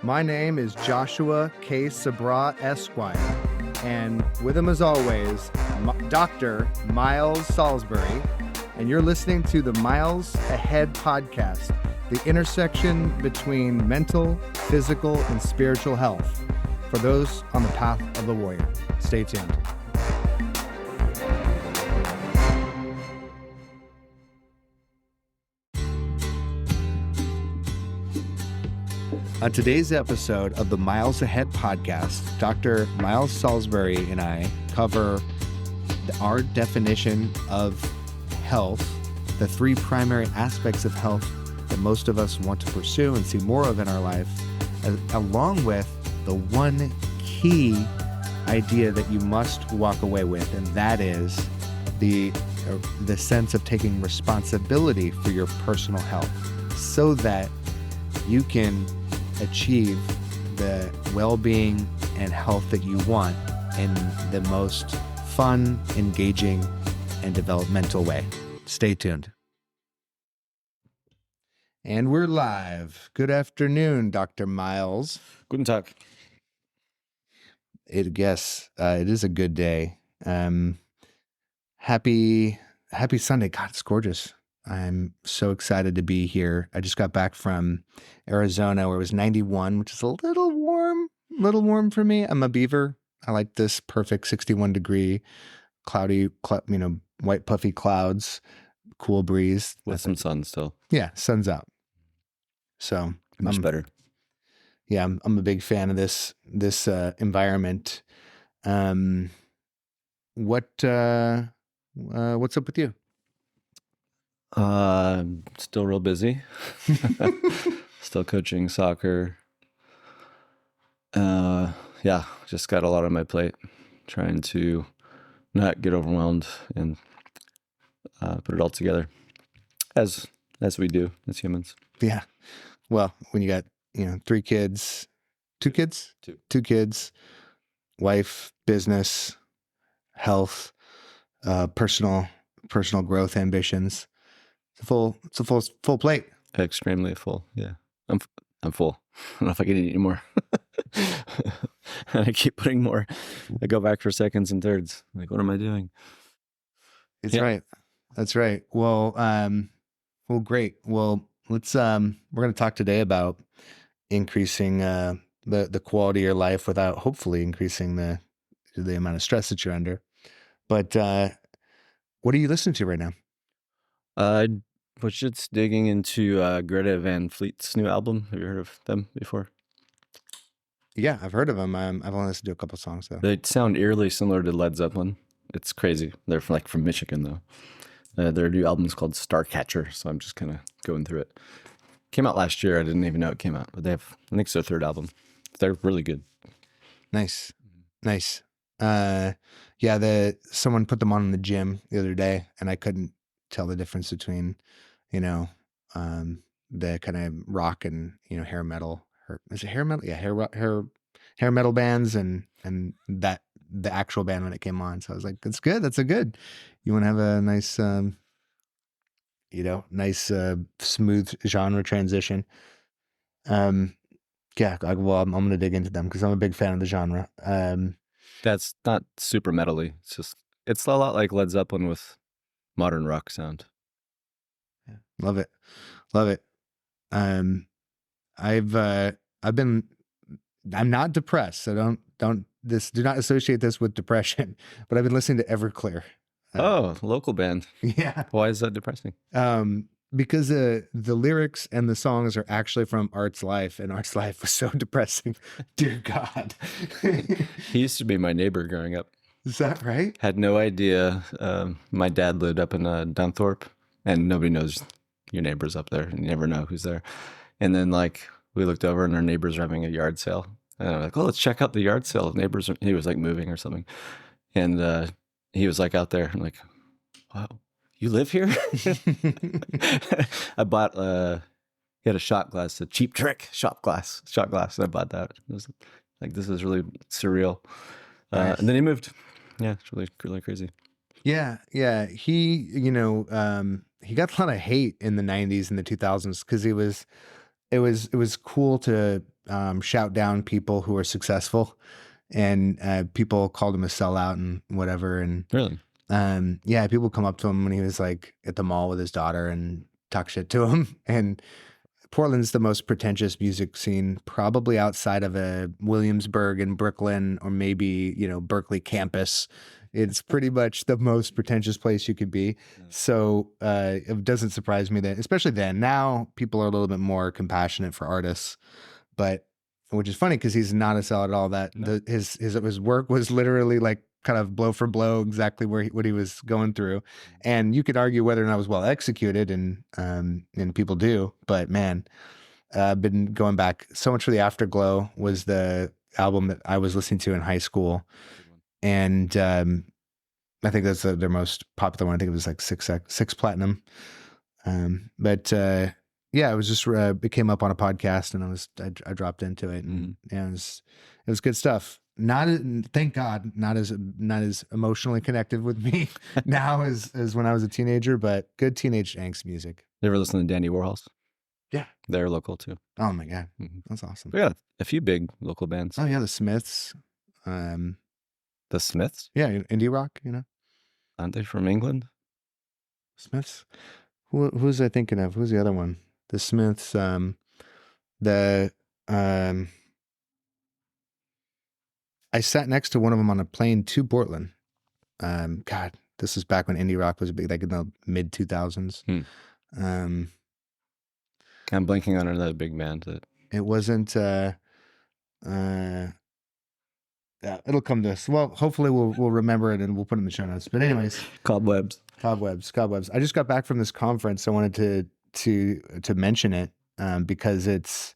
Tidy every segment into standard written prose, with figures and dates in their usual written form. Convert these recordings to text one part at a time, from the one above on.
My name is Joshua K. Sabra Esquire, and with him as always, Dr. Miles Salisbury, and you're listening to the Miles Ahead podcast, the intersection between mental, physical, and spiritual health for those on the path of the warrior. Stay tuned. On today's episode of the Miles Ahead podcast, Dr. Miles Salisbury and I cover our definition of health, the three primary aspects of health that most of us want to pursue and see more of in our life, along with the one key idea that you must walk away with, and that is the sense of taking responsibility for your personal health so that you can achieve the well-being and health that you want in the most fun, engaging, and developmental way. Stay tuned. And we're live. Good afternoon, Dr. Miles. Guten Tag. It is a good day. Happy Sunday. God, it's gorgeous. I'm so excited to be here. I just got back from Arizona where it was 91, which is a little warm for me. I'm a beaver. I like this perfect 61 degree, cloudy, white puffy clouds, cool breeze. With some sun still. Yeah, sun's out. So Much better. Yeah, I'm a big fan of this environment. What's up with you? Still real busy. Still coaching soccer. Just got a lot on my plate. Trying to not get overwhelmed and put it all together, as we do as humans. Yeah. Well, when you got two kids, wife, business, health, personal growth ambitions. It's a full plate. Extremely full. Yeah. I'm full. I don't know if I can eat anymore. I keep putting more. I go back for seconds and thirds. Like, what am I doing? Right. That's right. Well, great. Well, let's we're going to talk today about increasing the quality of your life without hopefully increasing the amount of stress that you're under. But what are you listening to right now? I was just digging into Greta Van Fleet's new album. Have you heard of them before? Yeah, I've heard of them. I've only listened to a couple songs though. They sound eerily similar to Led Zeppelin. It's crazy. They're from Michigan though. Their new album is called Starcatcher, so I'm just kind of going through it. Came out last year. I didn't even know it came out, but I think it's their third album. They're really good. Nice. Someone put them on in the gym the other day, and I couldn't tell the difference between, the kind of rock and hair metal. Is it hair metal? Yeah, hair metal bands and that the actual band when it came on. So I was like, that's good. That's a good. You want to have a nice, smooth genre transition. I'm going to dig into them because I'm a big fan of the genre. That's not super metally. It's a lot like Led Zeppelin with modern rock sound. Yeah, love it. I'm not depressed, so do not associate this with depression, but I've been listening to Everclear. Local band. Yeah. Why is that depressing? Because the lyrics and the songs are actually from Art's life, and Art's life was so depressing. Dear God. He used to be my neighbor growing up. Is that right? Had no idea. My dad lived up in Dunthorpe, and nobody knows your neighbors up there. You never know who's there. And then we looked over and our neighbors were having a yard sale. And I'm like, let's check out the yard sale. He was moving or something. And he was out there. I'm like, wow, you live here? I bought, he had a shot glass, a Cheap Trick shot glass. And I bought that. It was this is really surreal. Nice. And then he moved. Yeah, it's really, really crazy. Yeah. He, he got a lot of hate in the 90s and the 2000s because it was cool to shout down people who are successful, and people called him a sellout and whatever. And Really? yeah, people come up to him when he was like at the mall with his daughter and talk shit to him. And Portland's the most pretentious music scene, probably outside of a Williamsburg and Brooklyn, or maybe, Berkeley campus. It's pretty much the most pretentious place you could be. So it doesn't surprise me that, especially then, now people are a little bit more compassionate for artists, but which is funny because he's not a sellout at all. His work was literally like kind of blow for blow, exactly what he was going through. And you could argue whether or not it was well executed, and people do, but man, I've been going back so much. For the Afterglow was the album that I was listening to in high school. And I think that's their most popular one. I think it was like six platinum. But yeah, it was just it came up on a podcast, and I dropped into it, and yeah, it was good stuff. Thank God, not as emotionally connected with me now as when I was a teenager, but good teenage angst music. You ever listen to Danny Warhols? Yeah, they're local too. Oh my God, that's awesome. We got a few big local bands. Oh yeah, the Smiths. The Smiths? Yeah, indie rock. Aren't they from England? Smiths. Who's I thinking of? Who's the other one? The Smiths. I sat next to one of them on a plane to Portland. God, this is back when indie rock was big, like in the mid 2000s. I'm blanking on another big band that it wasn't. Yeah, it'll come to us. Well, hopefully we'll remember it and we'll put it in the show notes. But anyways, Cobwebs. I just got back from this conference. I wanted to mention it because it's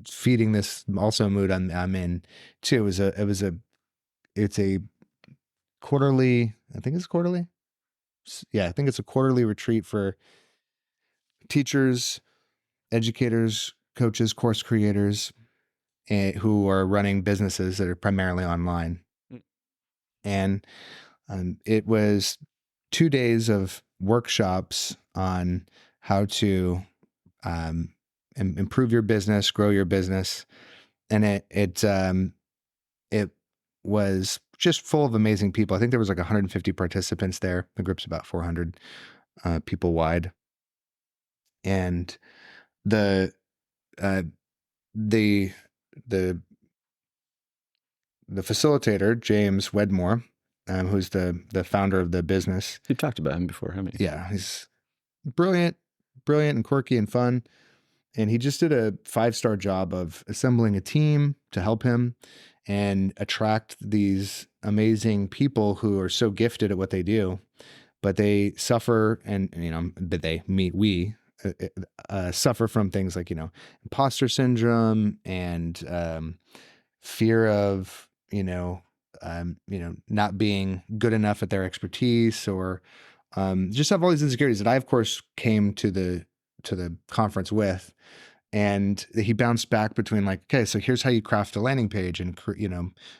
feeding this also mood I'm in too. It's a quarterly. I think it's quarterly. Yeah, I think it's a quarterly retreat for teachers, educators, coaches, course creators, who are running businesses that are primarily online. And it was 2 days of workshops on how to improve your business, grow your business. And it was just full of amazing people. I think there was like 150 participants there. The group's about 400 people wide. And the facilitator, James Wedmore, who's the founder of the business. You talked about him before, haven't you? Yeah, he's brilliant and quirky and fun. And he just did a 5-star job of assembling a team to help him and attract these amazing people who are so gifted at what they do, but they suffer, and we suffer from things like, imposter syndrome and fear of, not being good enough at their expertise, or just have all these insecurities that I, of course, came to the conference with. And he bounced back between like, okay, so here's how you craft a landing page, and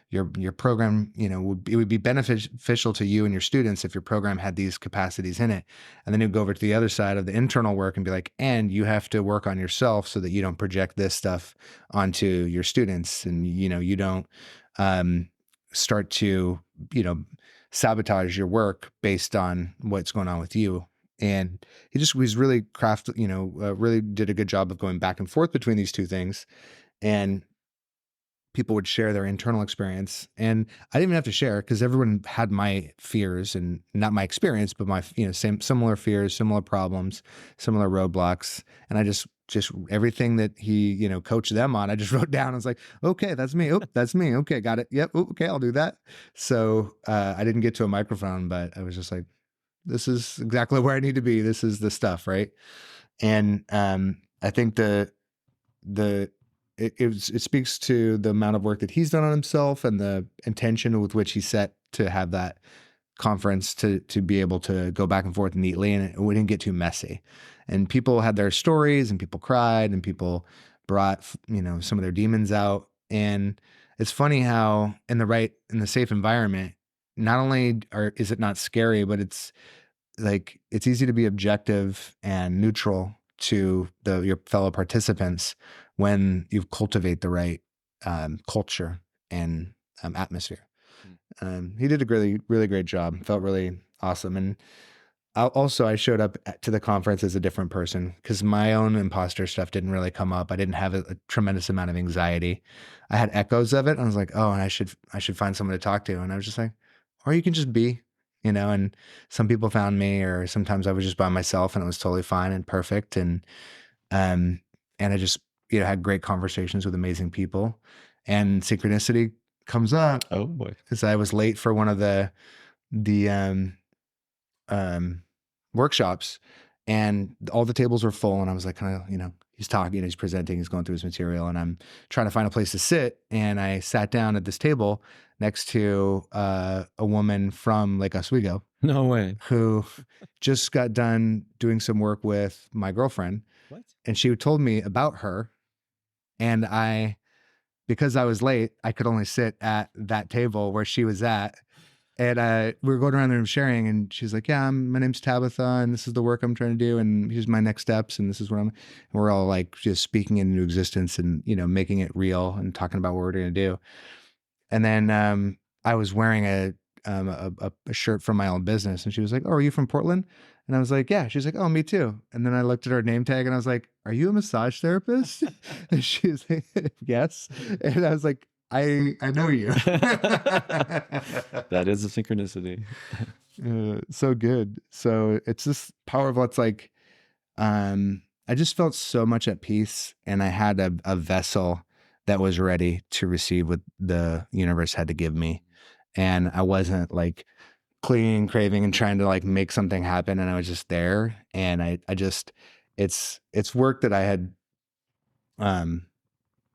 your program, it would be beneficial to you and your students if your program had these capacities in it. And then he'd go over to the other side of the internal work and be like, and you have to work on yourself so that you don't project this stuff onto your students, and you don't start to sabotage your work based on what's going on with you. And he just was really really did a good job of going back and forth between these two things. And people would share their internal experience. And I didn't even have to share because everyone had my fears, and not my experience, but my, similar fears, similar problems, similar roadblocks. And I just everything that he, coached them on, I just wrote down. I was like, okay, that's me. Oh, that's me. Okay, got it. Yep. Oh, okay, I'll do that. So I didn't get to a microphone, but I was just like, this is exactly where I need to be. This is the stuff, right? And I think it speaks to the amount of work that he's done on himself and the intention with which he set to have that conference to be able to go back and forth neatly, and it wouldn't get too messy. And people had their stories, and people cried, and people brought some of their demons out. And it's funny how in the safe environment, not only is it not scary, but it's like, it's easy to be objective and neutral to your fellow participants when you cultivate the right culture and atmosphere. He did a really, really great job. Felt really awesome. And I showed up to the conference as a different person because my own imposter stuff didn't really come up. I didn't have a tremendous amount of anxiety. I had echoes of it. I was like, oh, and I should find someone to talk to. And I was just like, or you can just be, and some people found me, or sometimes I was just by myself and it was totally fine and perfect. And I just, had great conversations with amazing people, and synchronicity comes up. Oh boy. Because I was late for one of the workshops, and all the tables were full, and I was like, he's talking, he's presenting, he's going through his material, and I'm trying to find a place to sit. And I sat down at this table next to a woman from Lake Oswego. No way. Who just got done doing some work with my girlfriend. What? And she told me about her. And because I was late, I could only sit at that table where she was at. And we were going around the room sharing, and she's like, yeah, my name's Tabitha, and this is the work I'm trying to do, and here's my next steps, and this is what and we're all like just speaking into existence and, making it real and talking about what we're going to do. And then I was wearing a shirt from my own business, and she was like, oh, are you from Portland? And I was like, yeah. She's like, oh, me too. And then I looked at her name tag and I was like, are you a massage therapist? And she was like, yes. And I was like, I know you. That is a synchronicity. So good. So it's this powerful. It's like, I just felt so much at peace, and I had a vessel that was ready to receive what the universe had to give me. And I wasn't like clinging, craving, and trying to like make something happen. And I was just there. And I just, it's work that I had,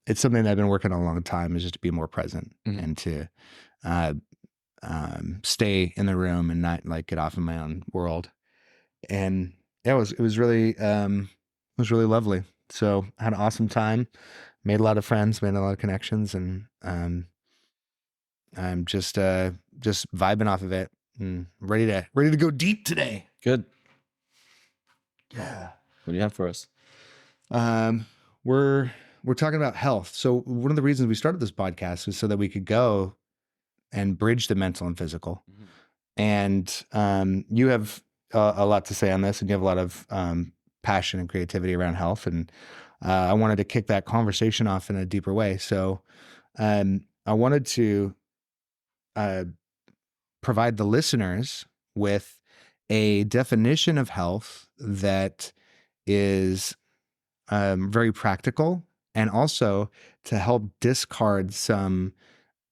it's something that I've been working on a long time, is just to be more present and to stay in the room and not like get off in my own world. And yeah, it was really lovely. So I had an awesome time, made a lot of friends, made a lot of connections, and I'm just vibing off of it and ready to go deep today. Good. Yeah. What do you have for us? We're talking about health. So one of the reasons we started this podcast was so that we could go and bridge the mental and physical. And you have a lot to say on this, and you have a lot of passion and creativity around health. And I wanted to kick that conversation off in a deeper way. So I wanted to provide the listeners with a definition of health that is very practical, and also to help discard some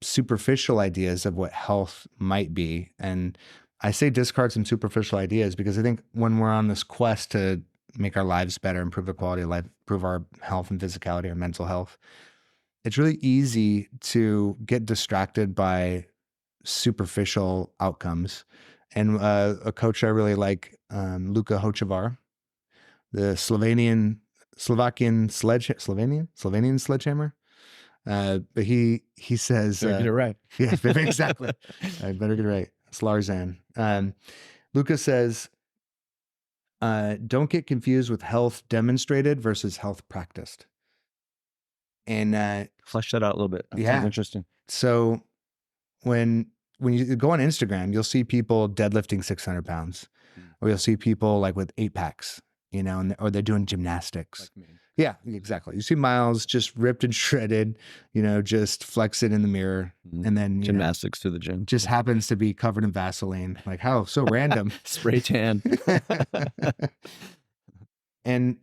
superficial ideas of what health might be. And I say discard some superficial ideas because I think when we're on this quest to make our lives better, improve the quality of life, improve our health and physicality, our mental health, it's really easy to get distracted by superficial outcomes. And a coach I really like, Luka Hocevar, the Slovakian sledgehammer. But he says, Get it right. Yeah, exactly. I better get it right. It's Larzan. Luka says, don't get confused with health demonstrated versus health practiced. And Flesh that out a little bit. That sounds interesting. So when you go on Instagram, you'll see people deadlifting 600 pounds, or you'll see people like with 8-packs, or they're doing gymnastics. Like me. Yeah, exactly. You see Miles just ripped and shredded, just flex it in the mirror, and then gymnastics to the gym. Just happens to be covered in Vaseline. Like, how so random? Spray tan. And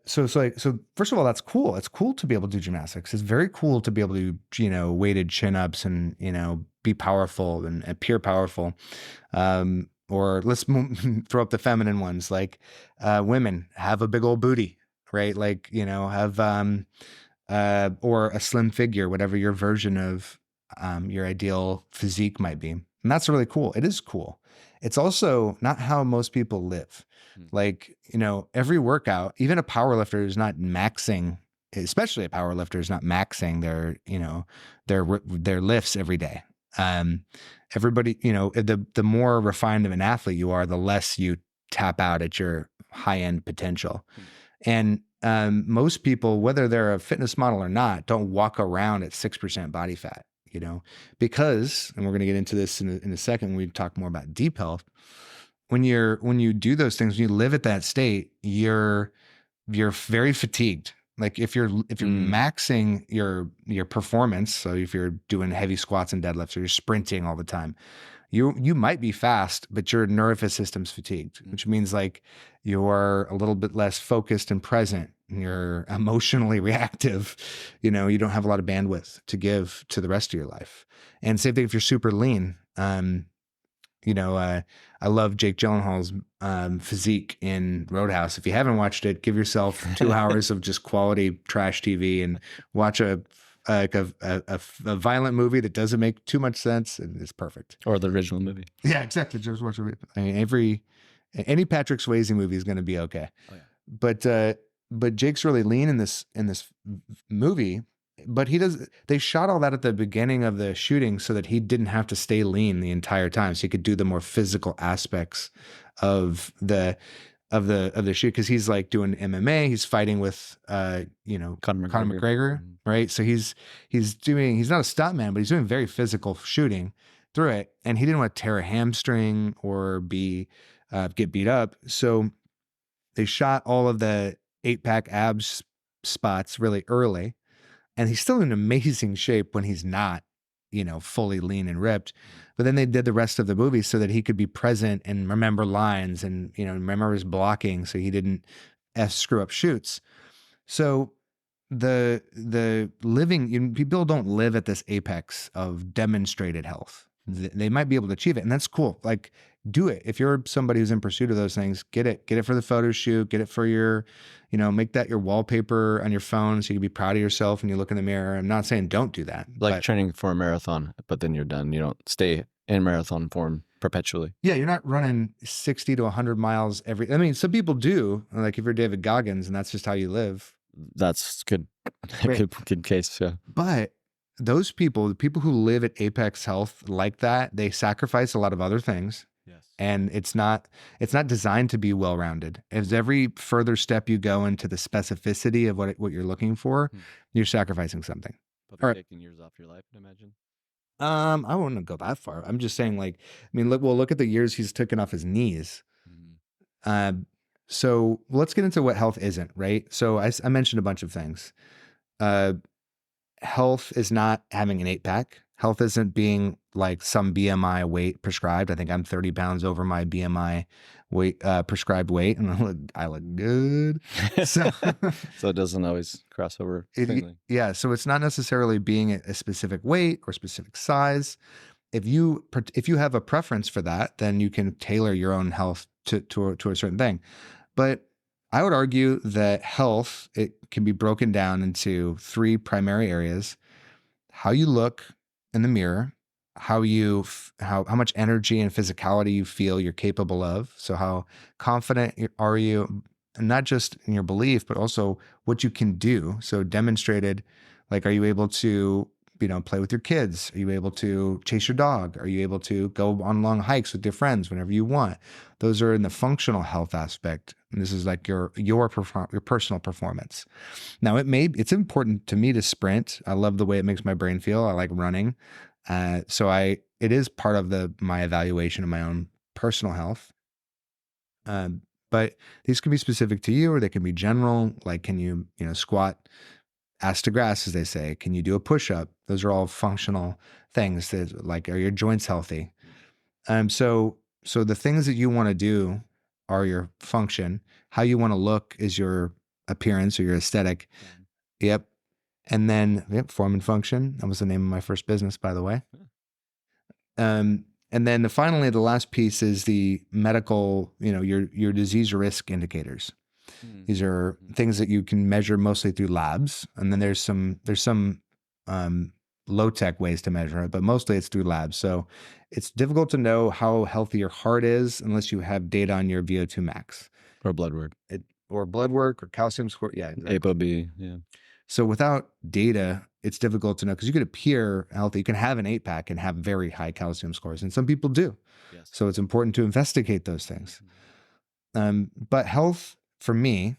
so first of all, that's cool. It's cool to be able to do gymnastics. It's very cool to be able to do, weighted chin-ups and, be powerful and appear powerful. Or let's throw up the feminine ones, like women have a big old booty, right? Like, have or a slim figure, whatever your version of your ideal physique might be. And that's really cool. It is cool. It's also not how most people live. Like, every workout, even a power lifter is not maxing, especially a power lifter is not maxing their lifts every day. Everybody, the more refined of an athlete you are, the less you tap out at your high end potential. And most people, whether they're a fitness model or not, don't walk around at 6% body fat, because, and we're going to get into this in a second when we talk more about deep health. When you do those things, when you live at that state, you're very fatigued. Like if you're maxing your performance, so if you're doing heavy squats and deadlifts, or you're sprinting all the time, you might be fast, but your nervous system's fatigued, which means like you're a little bit less focused and present, and you're emotionally reactive. You don't have a lot of bandwidth to give to the rest of your life. And same thing if you're super lean. I love Jake Gyllenhaal's physique in Roadhouse. If you haven't watched it, give yourself 2 hours of just quality trash TV and watch a violent movie that doesn't make too much sense, and it's perfect. Or the original movie. Yeah, exactly. Just watch it. I mean, any Patrick Swayze movie is going to be okay. Oh, yeah. But Jake's really lean in this movie. But they shot all that at the beginning of the shooting so that he didn't have to stay lean the entire time. So he could do the more physical aspects of the shoot. Cause he's like doing MMA, he's fighting with, Conor McGregor, right? So he's not a stuntman, but he's doing very physical shooting through it. And he didn't want to tear a hamstring or get beat up. So they shot all of the 8-pack abs spots really early. And he's still in amazing shape when he's not, fully lean and ripped. But then they did the rest of the movie so that he could be present and remember lines and, remember his blocking so he didn't screw up shoots. So the living, people don't live at this apex of demonstrated health. They might be able to achieve it, and that's cool. Like, do it. If you're somebody who's in pursuit of those things, get it for the photo shoot, get it for your, make that your wallpaper on your phone so you can be proud of yourself when you look in the mirror. I'm not saying don't do that. Like training for a marathon, but then you're done. You don't stay in marathon form perpetually. Yeah, you're not running 60 to 100 miles some people do, like if you're David Goggins and that's just how you live. That's good. Right. Good case, yeah. But those people, the people who live at apex health like that, they sacrifice a lot of other things. Yes. And it's not designed to be well-rounded. As every further step you go into the specificity of what you're looking for, you're sacrificing something. Probably taking years off your life, I imagine. I wouldn't go that far. I'm just saying, look at the years he's taken off his knees. Mm-hmm. So let's get into what health isn't, right? So I mentioned a bunch of things. Health is not having an 8-pack. Health isn't being like some BMI weight prescribed. I think I'm 30 pounds over my BMI weight, prescribed weight, and I look good. So, so it doesn't always cross over. Yeah. So it's not necessarily being a specific weight or specific size. If you have a preference for that, then you can tailor your own health to a certain thing. But I would argue that health, it can be broken down into 3 primary areas: how you look in the mirror, how much energy and physicality you feel you're capable of. So how confident are you, not just in your belief, but also what you can do. So demonstrated, like, are you able to, play with your kids? Are you able to chase your dog? Are you able to go on long hikes with your friends whenever you want? Those are in the functional health aspect. And this is like your personal performance. Now it's important to me to sprint. I love the way it makes my brain feel. I like running. So it is part of my evaluation of my own personal health. But these can be specific to you, or they can be general. Like, can you, squat ass to grass, as they say? Can you do a push-up? Those are all functional things that, like, are your joints healthy? So the things that you want to do are your function. How you want to look is your appearance or your aesthetic. Yep. And then form and function. That was the name of my first business, by the way. And then finally, the last piece is the medical, your disease risk indicators. These are things that you can measure mostly through labs. And then there's some low-tech ways to measure it, but mostly it's through labs. So it's difficult to know how healthy your heart is unless you have data on your VO2 max. Or blood work. Or blood work or calcium score. Yeah. Exactly. ApoB, yeah. So without data, it's difficult to know, because you could appear healthy. You can have an 8-pack and have very high calcium scores, and some people do. Yes. So it's important to investigate those things. But health, for me,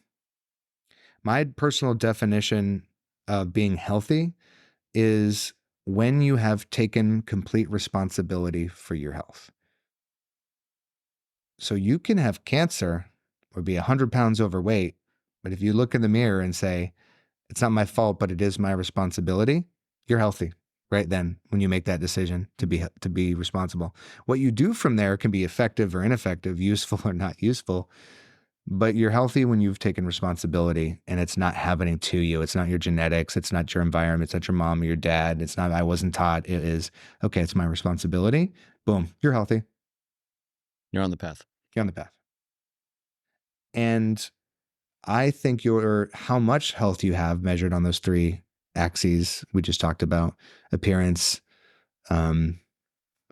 My personal definition of being healthy is when you have taken complete responsibility for your health. So you can have cancer or be 100 pounds overweight, but if you look in the mirror and say, it's not my fault, but it is my responsibility, you're healthy right then when you make that decision to be responsible. What you do from there can be effective or ineffective, useful or not useful, but you're healthy when you've taken responsibility and it's not happening to you. It's not your genetics. It's not your environment. It's not your mom or your dad. It's not, I wasn't taught. It is, okay, it's my responsibility. Boom, you're healthy. You're on the path. You're on the path. And I think how much health you have measured on those three axes we just talked about: appearance,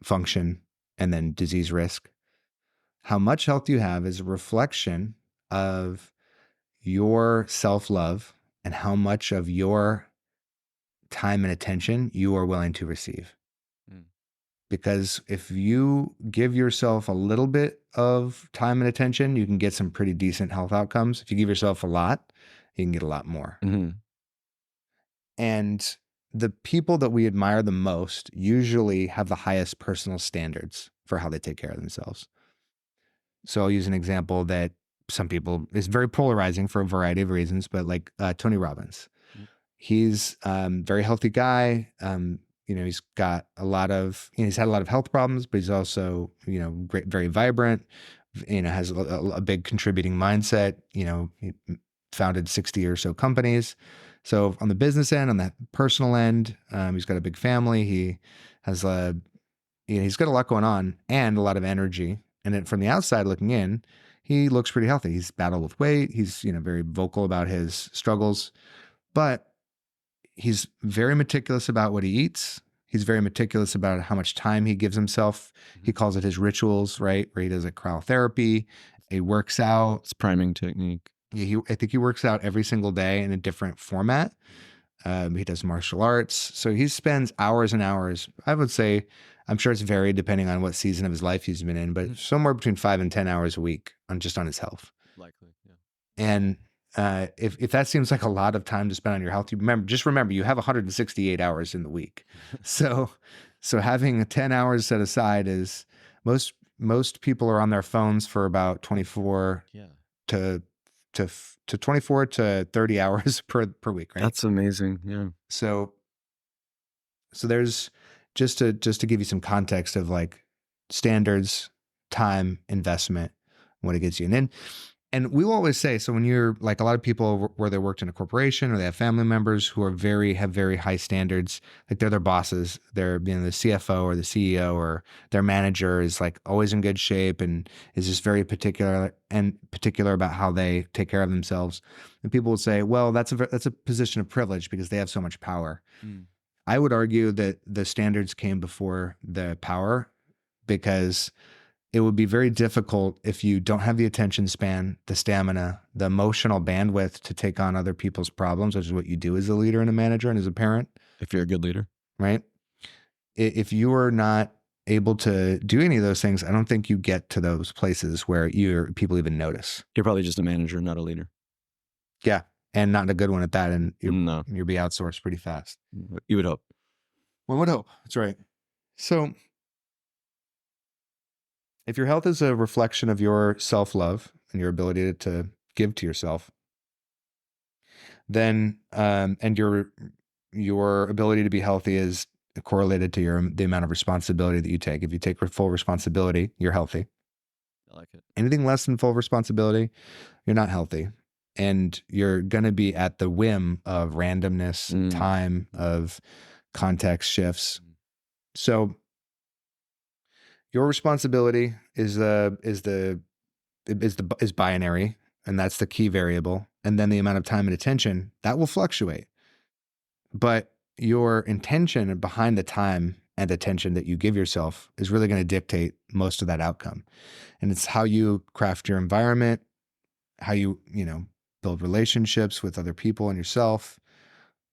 function, and then disease risk. How much health you have is a reflection of your self-love and how much of your time and attention you are willing to receive. Because if you give yourself a little bit of time and attention, you can get some pretty decent health outcomes. If you give yourself a lot, you can get a lot more. Mm-hmm. And the people that we admire the most usually have the highest personal standards for how they take care of themselves. So I'll use an example that some people is very polarizing for a variety of reasons, but like Tony Robbins. He's very healthy guy. He's got he's had a lot of health problems, but he's also, great, very vibrant, has a big contributing mindset. He founded 60 or so companies. So on the business end, on the personal end, he's got a big family. He has he's got a lot going on and a lot of energy. And then from the outside looking in, he looks pretty healthy. He's battled with weight. He's, very vocal about his struggles, but he's very meticulous about what he eats. He's very meticulous about how much time he gives himself. He calls it his rituals, right? Where he does like cryotherapy. He works out. It's priming technique. Yeah, I think he works out every single day in a different format. He does martial arts. So he spends hours and hours. I would say, I'm sure it's varied depending on what season of his life he's been in, but somewhere between 5 and 10 hours a week on his health. Likely, yeah. And if that seems like a lot of time to spend on your health, just remember you have 168 hours in the week. So having 10 hours set aside is most people are on their phones for about 24 to 24 to 30 hours per week, right? That's amazing. Yeah. So there's just to give you some context of like standards, time, investment, what it gets you. And we will always say, so when you're like a lot of people where they worked in a corporation or they have family members who have very high standards, like they're their bosses, they're the CFO or the CEO or their manager is like always in good shape and is just very particular about how they take care of themselves. And people would say, well, that's a position of privilege because they have so much power. I would argue that the standards came before the power, because it would be very difficult if you don't have the attention span, the stamina, the emotional bandwidth to take on other people's problems, which is what you do as a leader and a manager and as a parent. If you're a good leader. Right? If you are not able to do any of those things, I don't think you get to those places where people even notice. You're probably just a manager, not a leader. Yeah. And not a good one at that. And you'll be outsourced pretty fast. You would hope. One would hope. That's right. So if your health is a reflection of your self-love and your ability to give to yourself, then and your ability to be healthy is correlated to the amount of responsibility that you take. If you take full responsibility, you're healthy. I like it. Anything less than full responsibility, you're not healthy. And you're going to be at the whim of randomness, time, of context shifts. So your responsibility is binary, and that's the key variable. And then the amount of time and attention that will fluctuate. But your intention behind the time and attention that you give yourself is really going to dictate most of that outcome. And it's how you craft your environment, how you build relationships with other people and yourself,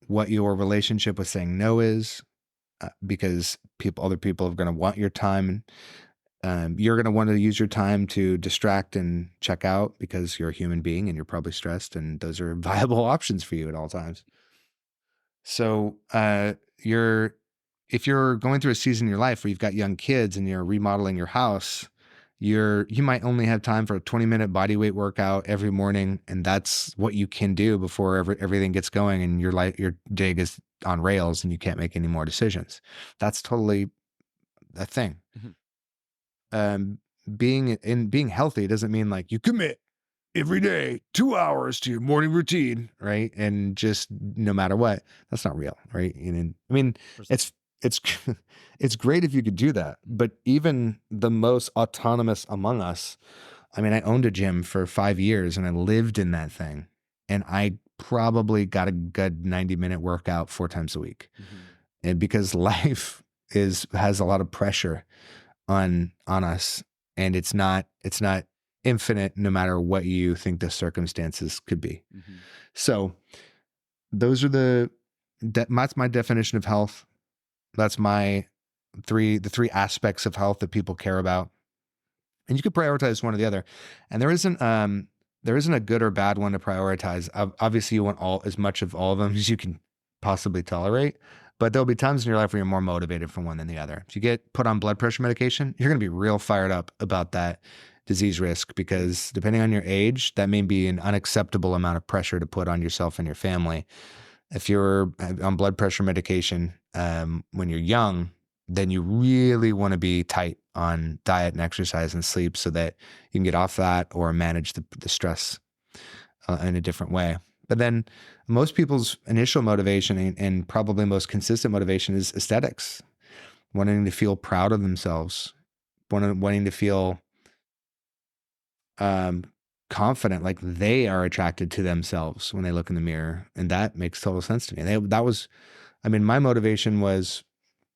what your relationship with saying no is, because other people are going to want your time. You're going to want to use your time to distract and check out because you're a human being and you're probably stressed, and those are viable options for you at all times. So, if you're going through a season in your life where you've got young kids and you're remodeling your house, you might only have time for a 20-minute body weight workout every morning, and that's what you can do before everything gets going and your day is on rails and you can't make any more decisions. That's totally a thing. Um, being healthy doesn't mean like you commit every day 2 hours to your morning routine, right? And just no matter what, that's not real, right? And I mean, it's it's great if you could do that, but even the most autonomous among us, I mean, I owned a gym for 5 years and I lived in that thing, and I probably got a good 90-minute workout 4 times a week. And because life has a lot of pressure on us, and it's not infinite no matter what you think the circumstances could be. So those are that's my definition of health. That's the three aspects of health that people care about. And you could prioritize one or the other. And there isn't a good or bad one to prioritize. Obviously you want as much of all of them as you can possibly tolerate. But there'll be times in your life where you're more motivated for one than the other. If you get put on blood pressure medication, you're going to be real fired up about that disease risk, because depending on your age, that may be an unacceptable amount of pressure to put on yourself and your family. If you're on blood pressure medication when you're young, then you really want to be tight on diet and exercise and sleep so that you can get off that or manage the stress in a different way. But then most people's initial motivation and probably most consistent motivation is aesthetics, wanting to feel proud of themselves, wanting to feel confident, like they are attracted to themselves when they look in the mirror. And that makes total sense to me. My motivation was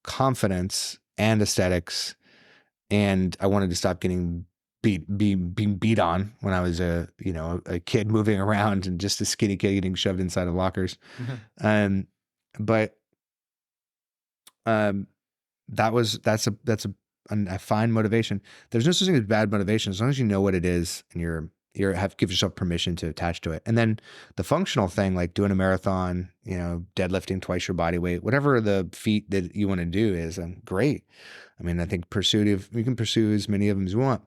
confidence and aesthetics. And I wanted to stop getting being beat on when I was a kid moving around and just a skinny kid getting shoved inside of lockers. But that's a fine motivation. There's no such thing as bad motivation as long as you know what it is and give yourself permission to attach to it. And then the functional thing, like doing a marathon, deadlifting twice your body weight, whatever the feat that you want to do is, great. I mean, I think we can pursue as many of them as we want.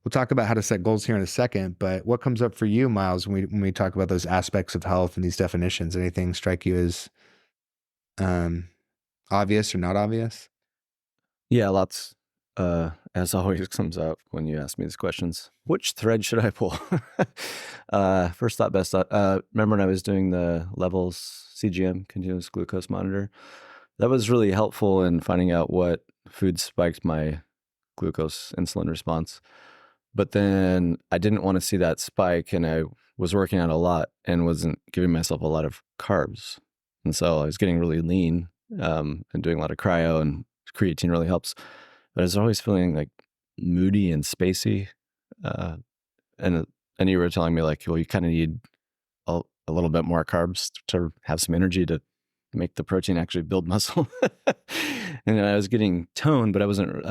We'll talk about how to set goals here in a second, but what comes up for you, Miles, when we talk about those aspects of health and these definitions? Anything strike you as obvious or not obvious? Yeah, lots. As always comes up when you ask me these questions. Which thread should I pull? First thought, best thought. Remember when I was doing the levels CGM, continuous glucose monitor? That was really helpful in finding out what food spiked my glucose insulin response. But then I didn't want to see that spike, and I was working out a lot and wasn't giving myself a lot of carbs. And so I was getting really lean and doing a lot of cryo, and creatine really helps. But I was always feeling like moody and spacey. And you were telling me like, well, you kind of need a little bit more carbs to have some energy to make the protein actually build muscle. And I was getting toned, but I wasn't,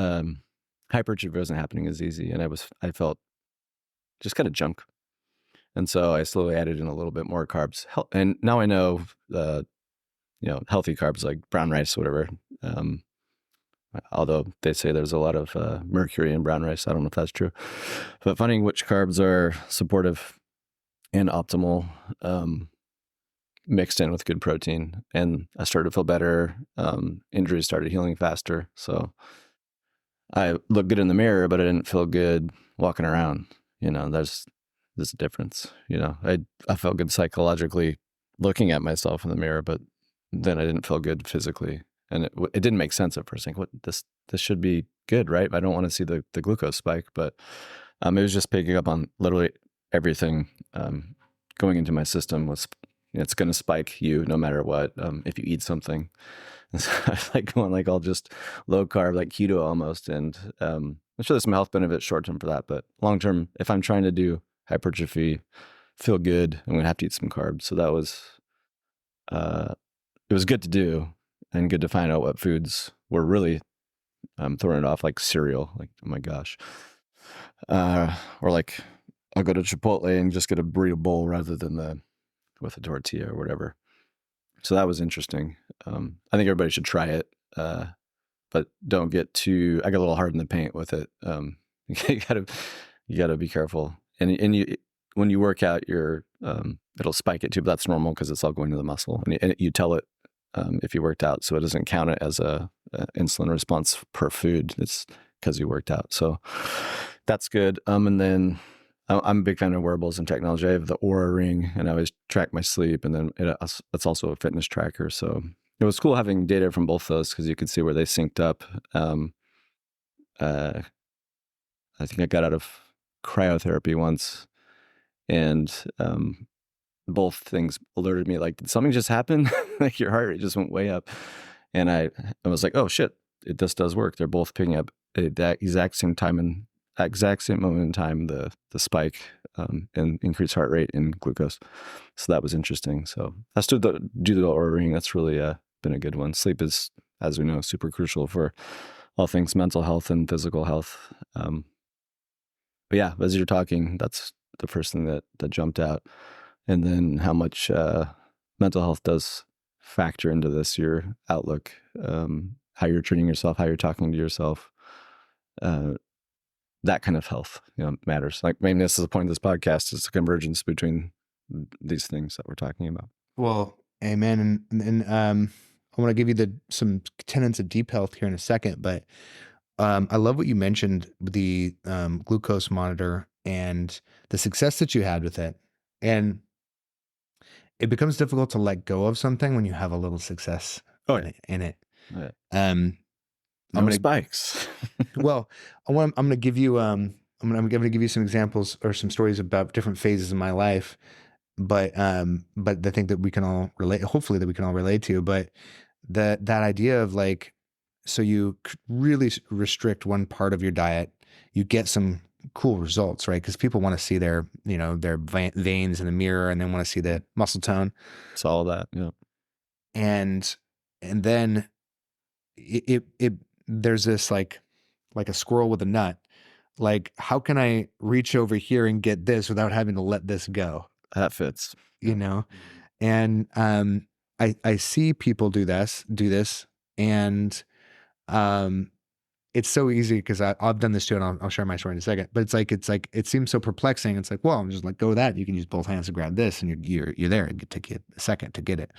hypertrophy wasn't happening as easy. And I felt just kind of junk. And so I slowly added in a little bit more carbs. And now I know, healthy carbs like brown rice, whatever. Although they say there's a lot of mercury in brown rice. I don't know if that's true. But finding which carbs are supportive and optimal, mixed in with good protein. And I started to feel better. Injuries started healing faster. So I looked good in the mirror, but I didn't feel good walking around. There's a difference. I felt good psychologically looking at myself in the mirror, but then I didn't feel good physically. And it didn't make sense at first. Like, what this should be good, right? I don't want to see the glucose spike, but it was just picking up on literally everything going into my system was, it's going to spike you no matter what if you eat something. And so I was like going like all just low carb, like keto almost. And I'm sure there's some health benefits short term for that, but long term, if I'm trying to do hypertrophy, feel good, I'm going to have to eat some carbs. So that was it was good to do. And good to find out what foods were really throwing it off like cereal, like, oh my gosh. Or like I'll go to Chipotle and just get a burrito bowl rather than with a tortilla or whatever. So that was interesting. I think everybody should try it, but don't get too. I got a little hard in the paint with it. You gotta be careful. And you when you work out, it'll spike it too, but that's normal because it's all going to the muscle. And you tell it if you worked out, so it doesn't count it as a insulin response per food. It's because you worked out. So that's good. And then I'm a big fan of wearables and technology. I have the Aura ring, and I always track my sleep. And then it's also a fitness tracker. So it was cool having data from both those because you could see where they synced up. I think I got out of cryotherapy once, and both things alerted me, like, did something just happen? Like your heart rate just went way up. And I was like, oh shit, this does work. They're both picking up at that exact same time and exact same moment in time, the spike and increased heart rate and glucose. So that was interesting. So I still do the Oura ring. That's really been a good one. Sleep is, as we know, super crucial for all things mental health and physical health. But yeah, as you're talking, that's the first thing that jumped out. And then how much mental health does factor into this, your outlook, how you're treating yourself, how you're talking to yourself, that kind of health, matters. Like, I mean, this is the point of this podcast, is the convergence between these things that we're talking about. Well, amen. And I want to give you some tenets of deep health here in a second, but I love what you mentioned, the glucose monitor and the success that you had with it. And it becomes difficult to let go of something when you have a little success in it. Oh, yeah. I'm gonna spikes. Well, I'm gonna give you I'm gonna give you some examples or some stories about different phases of my life, but I think that we can all relate. Hopefully, that we can all relate to. But that idea of like, so you really restrict one part of your diet, you get some cool results, right? Because people want to see their veins in the mirror, and they want to see the muscle tone. It's all that, yeah. And then it there's this like a squirrel with a nut. Like, how can I reach over here and get this without having to let this go? That fits. And I see people do this, and it's so easy because I've done this too, and I'll share my story in a second. But it's like it seems so perplexing. It's like, well, I'm just like, go with that. You can use both hands to grab this, and you're there. It take you a second to get it,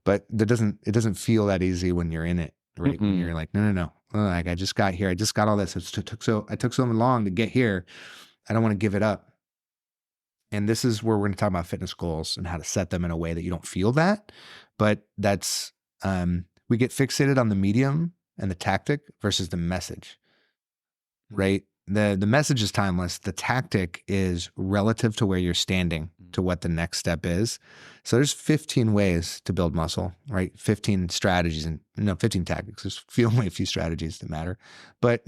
but it doesn't feel that easy when you're in it, right? Mm-mm. When you're like, no. Like, I just got here. I just got all this. I took so long to get here. I don't want to give it up. And this is where we're going to talk about fitness goals and how to set them in a way that you don't feel that. But that's we get fixated on the medium and the tactic versus the message, right? The message is timeless. The tactic is relative to where you're standing to what the next step is. So there's 15 ways to build muscle, right? 15 strategies 15 tactics. There's only a few strategies that matter. But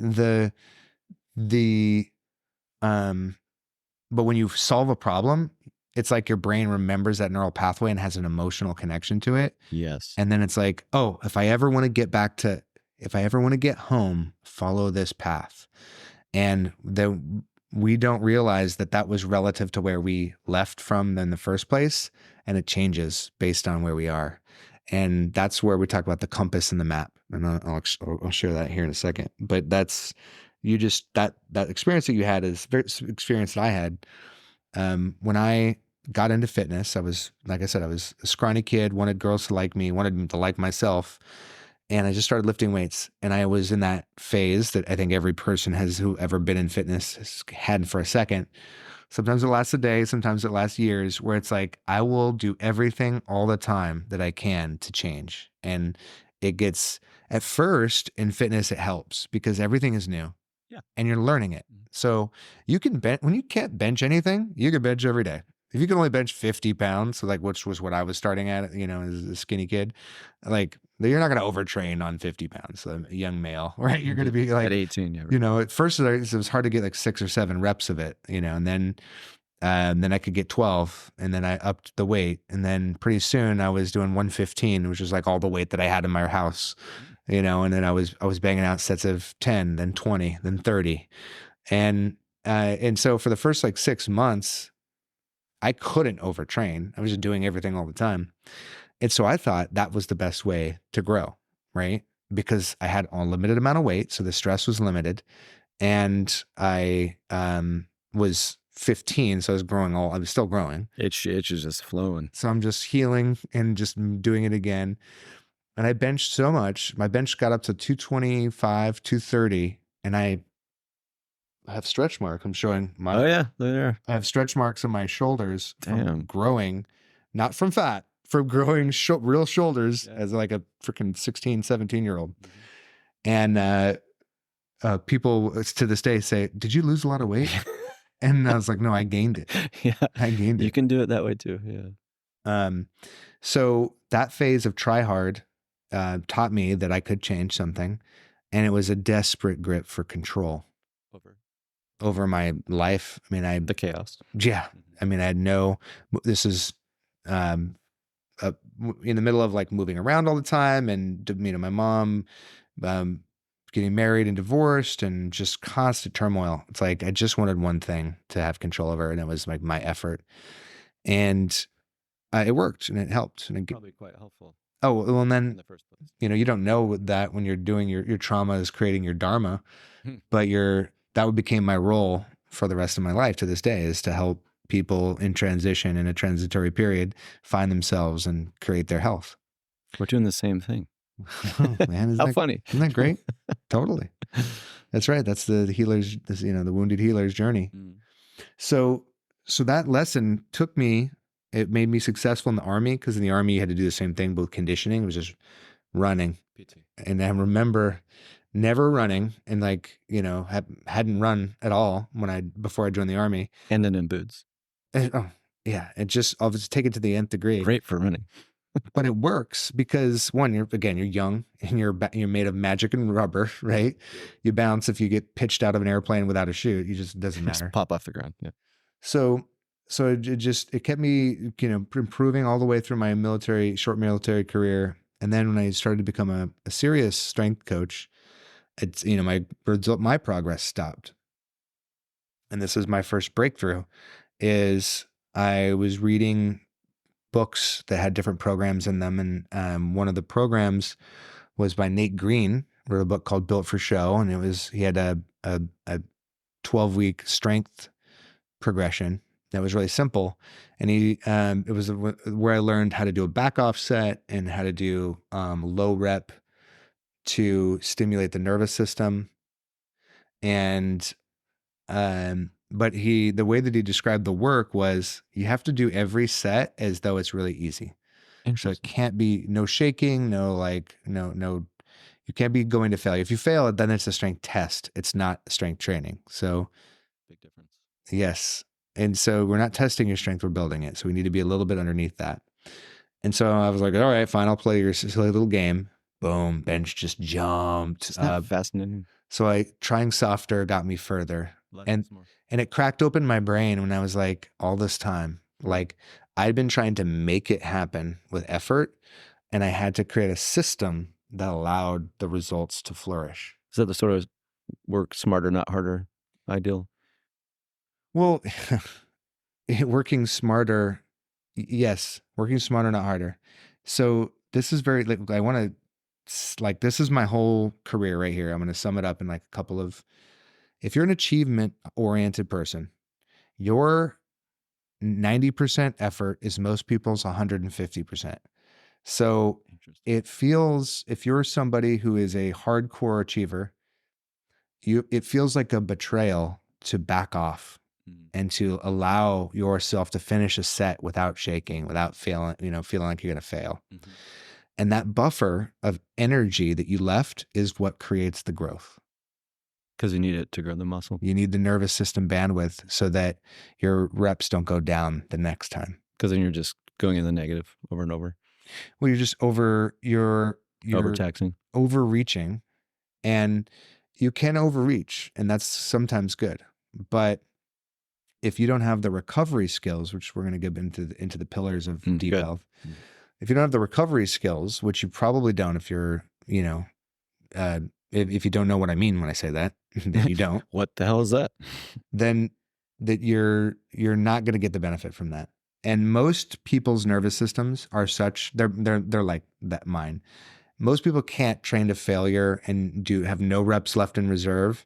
but when you solve a problem, it's like your brain remembers that neural pathway and has an emotional connection to it. Yes. And then it's like, oh, if I ever want to get home, follow this path. And we don't realize that was relative to where we left from in the first place. And it changes based on where we are. And that's where we talk about the compass and the map. And I'll share that here in a second. But that's, that experience that you had is very experience that I had. When I got into fitness, I was, like I said, I was a scrawny kid, wanted girls to like me, wanted them to like myself. And I just started lifting weights. And I was in that phase that I think every person who ever been in fitness has had for a second. Sometimes it lasts a day, sometimes it lasts years, where it's like, I will do everything all the time that I can to change. And it gets, at first in fitness, it helps because everything is new. Yeah. And you're learning it. So you can when you can't bench anything, you can bench every day. If you can only bench 50 pounds, so like, which was what I was starting at, as a skinny kid, like, you're not going to overtrain on 50 pounds, a young male, right? You're going to be like at 18, yeah. Right. At first it was hard to get like 6 or 7 reps of it, and then I could get 12, and then I upped the weight, and then pretty soon I was doing 115, which was like all the weight that I had in my house. and then I was banging out sets of 10, then 20, then 30. And so for the first like 6 months, I couldn't overtrain. I was just doing everything all the time. And so I thought that was the best way to grow, right? Because I had a limited amount of weight, so the stress was limited. And I was 15, so I was still growing. Itch is just flowing. So I'm just healing and just doing it again. And I benched so much. My bench got up to 225, 230, and I have stretch mark. I'm showing my. Oh yeah, there. I have stretch marks on my shoulders from Damn. growing, not from fat, from growing real shoulders as like a freaking 16, 17-year-old. And people to this day say, "Did you lose a lot of weight?" And I was like, "No, I gained it." Yeah, I gained it. You can do it that way too. Yeah. So that phase of try hard taught me that I could change something, and it was a desperate grip for control over my life. I mean, the chaos. Yeah. I mean, I had this is in the middle of like moving around all the time, and my mom getting married and divorced, and just constant turmoil. It's like I just wanted one thing to have control over, and it was like my effort. And it worked, and it helped. And it probably quite helpful. Oh, well, and then in the first place. You don't know that when you're doing your trauma is creating your dharma, but that became my role for the rest of my life to this day, is to help people in transition, in a transitory period, find themselves and create their health. We're doing the same thing. Oh, man, How funny. Isn't that great? Totally. That's right. That's the healer's, the wounded healer's journey. So that lesson it made me successful in the Army, because in the Army you had to do the same thing, both conditioning. It was just running. PT. And I remember never running, and hadn't run at all before I joined the Army. And then in boots. Oh yeah. I'll just take it to the nth degree. Great for running. But it works because one, you're young, and you're made of magic and rubber, right? You bounce if you get pitched out of an airplane without a chute. It doesn't matter. Just pop off the ground. Yeah. So it kept me, improving all the way through my short military career. And then when I started to become a serious strength coach, it's, my progress stopped. And this is my first breakthrough, is I was reading books that had different programs in them. And one of the programs was by Nate Green, wrote a book called Built for Show. And he had a 12-week strength progression that was really simple. And it was where I learned how to do a back off set and how to do low rep to stimulate the nervous system. And but the way that he described the work was, you have to do every set as though it's really easy. So it can't be no shaking, no, you can't be going to failure. If you fail, then it's a strength test. It's not strength training. So big difference. Yes. And so we're not testing your strength, we're building it. So we need to be a little bit underneath that. And so I was like, all right, fine, I'll play your silly little game. Boom, bench just jumped. Isn't that fascinating? So trying softer got me further. And it cracked open my brain when I was like, all this time, like I'd been trying to make it happen with effort, and I had to create a system that allowed the results to flourish. Is that the sort of work smarter, not harder ideal? Well, working smarter, yes, working smarter, not harder. So this is very, I want to, this is my whole career right here. I'm going to sum it up in like a couple of, if you're an achievement-oriented person, your 90% effort is most people's 150%. So it feels, if you're somebody who is a hardcore achiever, it feels like a betrayal to back off and to allow yourself to finish a set without shaking, without feeling like you're going to fail. Mm-hmm. And that buffer of energy that you left is what creates the growth. Because you need it to grow the muscle. You need the nervous system bandwidth so that your reps don't go down the next time. Because then you're just going in the negative over and over. Well, you're just you're overtaxing, overreaching, and you can overreach, and that's sometimes good. But if you don't have the recovery skills, which we're going to get into the pillars of deep health, if you don't have the recovery skills, which you probably don't if you're, if you don't know what I mean when I say that, then you don't. What the hell is that? Then that you're not going to get the benefit from that. And most people's nervous systems are such they're like that mine. Most people can't train to failure and have no reps left in reserve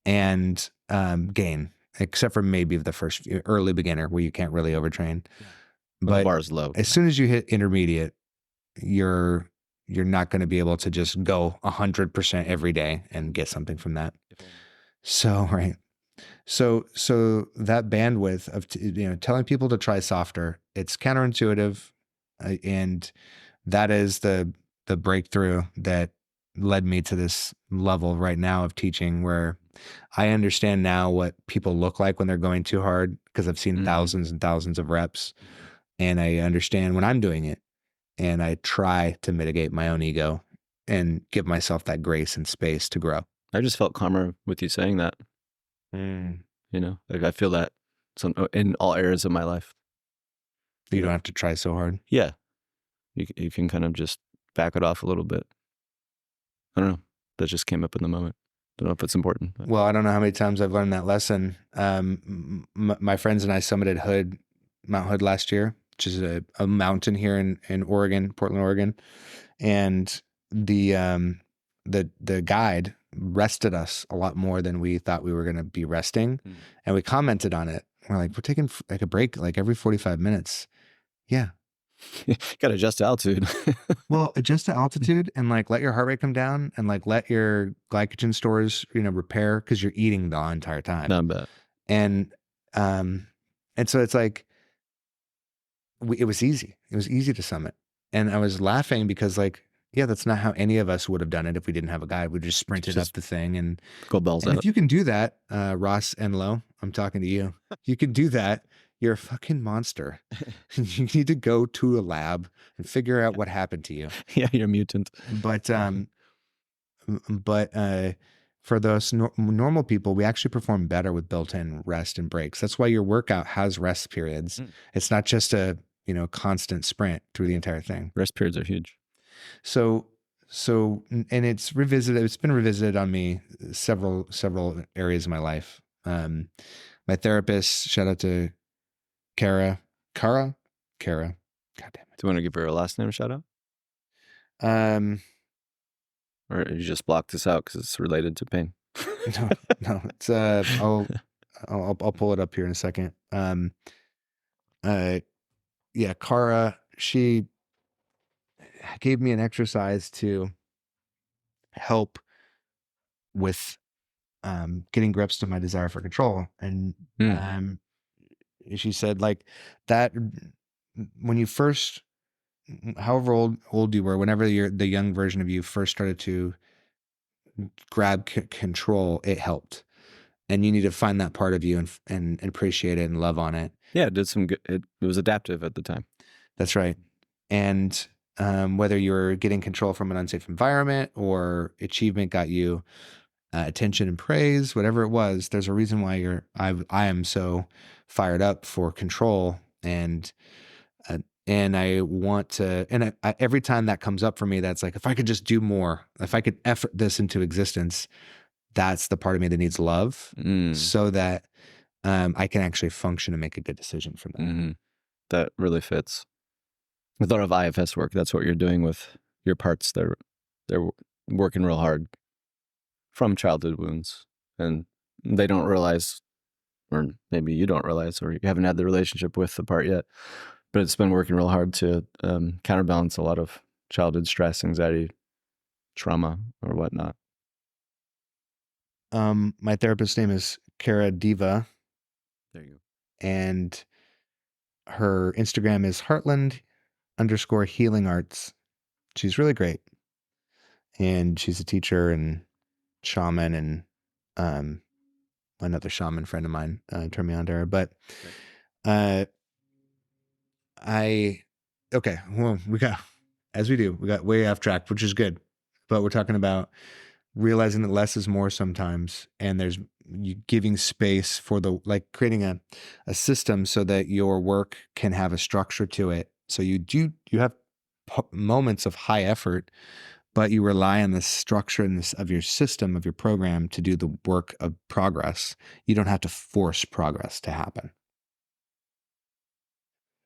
and gain, except for maybe the first early beginner where you can't really overtrain. Yeah. But the bar is low. As soon as you hit intermediate, you're not going to be able to just go 100% every day and get something from that. So, right. So that bandwidth of, telling people to try softer, it's counterintuitive. And that is the breakthrough that led me to this level right now of teaching, where I understand now what people look like when they're going too hard, because I've seen thousands and thousands of reps, and I understand when I'm doing it, and I try to mitigate my own ego and give myself that grace and space to grow. I just felt calmer with you saying that. Like I feel that in all areas of my life. You don't have to try so hard. Yeah. You can kind of just back it off a little bit. I don't know. That just came up in the moment. Don't know if it's important. But. Well, I don't know how many times I've learned that lesson. My friends and I summited Mount Hood last year, which is a mountain here in Oregon, Portland, Oregon. And the guide rested us a lot more than we thought we were going to be resting. And we commented on it. We're like, we're taking like a break like every 45 minutes. Yeah. Got to adjust to altitude. Well, adjust to altitude and like let your heart rate come down and like let your glycogen stores, repair, because you're eating the entire time. Not bad. And so it's like, it was easy. It was easy to summit. And I was laughing because like, yeah, that's not how any of us would have done it if we didn't have a guide. We just sprinted up the thing and go balls out. If you can do that, Ross and Lo, I'm talking to you. You can do that. You're a fucking monster. You need to go to a lab and figure out what happened to you. Yeah, you're a mutant. But for those normal people, we actually perform better with built-in rest and breaks. That's why your workout has rest periods. It's not just a constant sprint through the entire thing. Rest periods are huge. So and it's revisited. It's been revisited on me several areas of my life. My therapist, shout out to Cara. God damn it. Do you want to give her a last name shout out? Or you just blocked this out because it's related to pain? No. It's I'll pull it up here in a second. Yeah, Cara. She gave me an exercise to help with getting grips to my desire for control, and she said like that when you first, however old you were, whenever the young version of you first started to grab control, it helped, and you need to find that part of you and appreciate it and love on it. Yeah, it did some good. It was adaptive at the time. That's right. And whether you're getting control from an unsafe environment or achievement got you attention and praise, whatever it was, there's a reason why I am so fired up for control, and I want to, and I, every time that comes up for me, that's like, if I could just do more, if I could effort this into existence, that's the part of me that needs love, so that I can actually function and make a good decision from that. Mm-hmm. That really fits. With a lot of IFS work, that's what you're doing with your parts. They're working real hard from childhood wounds, and they don't realize, or maybe you don't realize, or you haven't had the relationship with the part yet, but it's been working real hard to counterbalance a lot of childhood stress, anxiety, trauma, or whatnot. My therapist's name is Cara Deva. There you go. And her Instagram is Heartland_healing arts. She's really great. And she's a teacher and shaman, and another shaman friend of mine turned me on to her. But we got way off track, which is good. But we're talking about realizing that less is more sometimes, and there's you giving space for creating a system so that your work can have a structure to it. So you have moments of high effort, but you rely on the structure of your system, of your program to do the work of progress. You don't have to force progress to happen.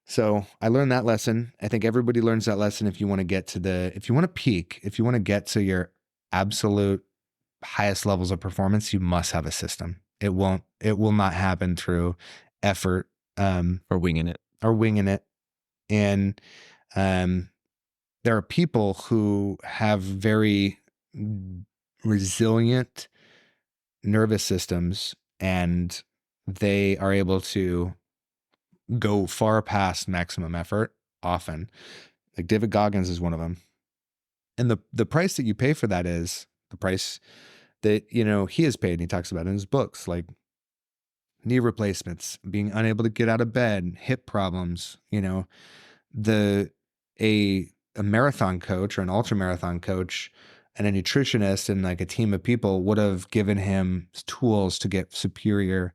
So I learned that lesson. I think everybody learns that lesson. If you want to get to if you want to peak, if you want to get to your absolute highest levels of performance, you must have a system. It will not happen through effort, or winging it. And, there are people who have very resilient nervous systems, and they are able to go far past maximum effort often. Like David Goggins is one of them. And the price that you pay for that is the price that, he has paid. And he talks about in his books, like knee replacements, being unable to get out of bed, hip problems, a marathon coach or an ultra marathon coach and a nutritionist and like a team of people would have given him tools to get superior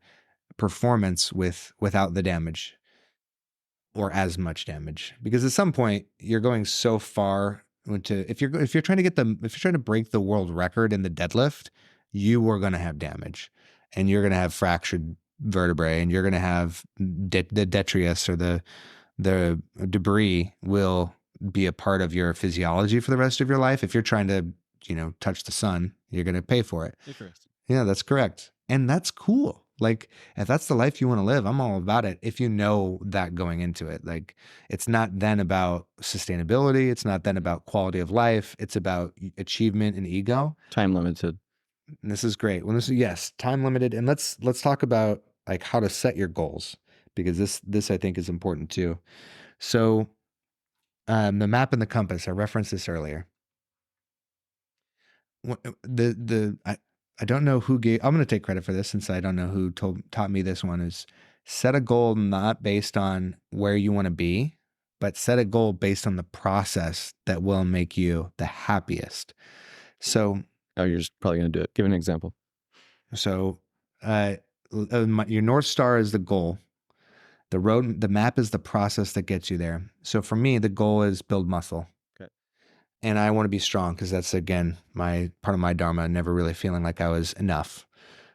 performance without the damage or as much damage. Because at some point you're going so far into, if you're trying to break the world record in the deadlift, you are going to have damage, and you're going to have fractured vertebrae, and you're going to have the detritus, or the debris will be a part of your physiology for the rest of your life. If you're trying to, touch the sun, you're going to pay for it. Interesting. Yeah, that's correct. And that's cool. Like, if that's the life you want to live, I'm all about it. If you know that going into it, like, it's not then about sustainability. It's not then about quality of life. It's about achievement and ego. Time limited. And this is great. Yes, time limited. And let's talk about like how to set your goals, because this I think is important too. So, the map and the compass, I referenced this earlier. I don't know who I'm going to take credit for this, since I don't know who taught me this one, is set a goal not based on where you want to be, but set a goal based on the process that will make you the happiest. So, you're just probably going to do it. Give an example. So, your North Star is the goal. The map is the process that gets you there. So for me, the goal is build muscle. Okay. And I want to be strong, because that's, again, part of my dharma, never really feeling like I was enough.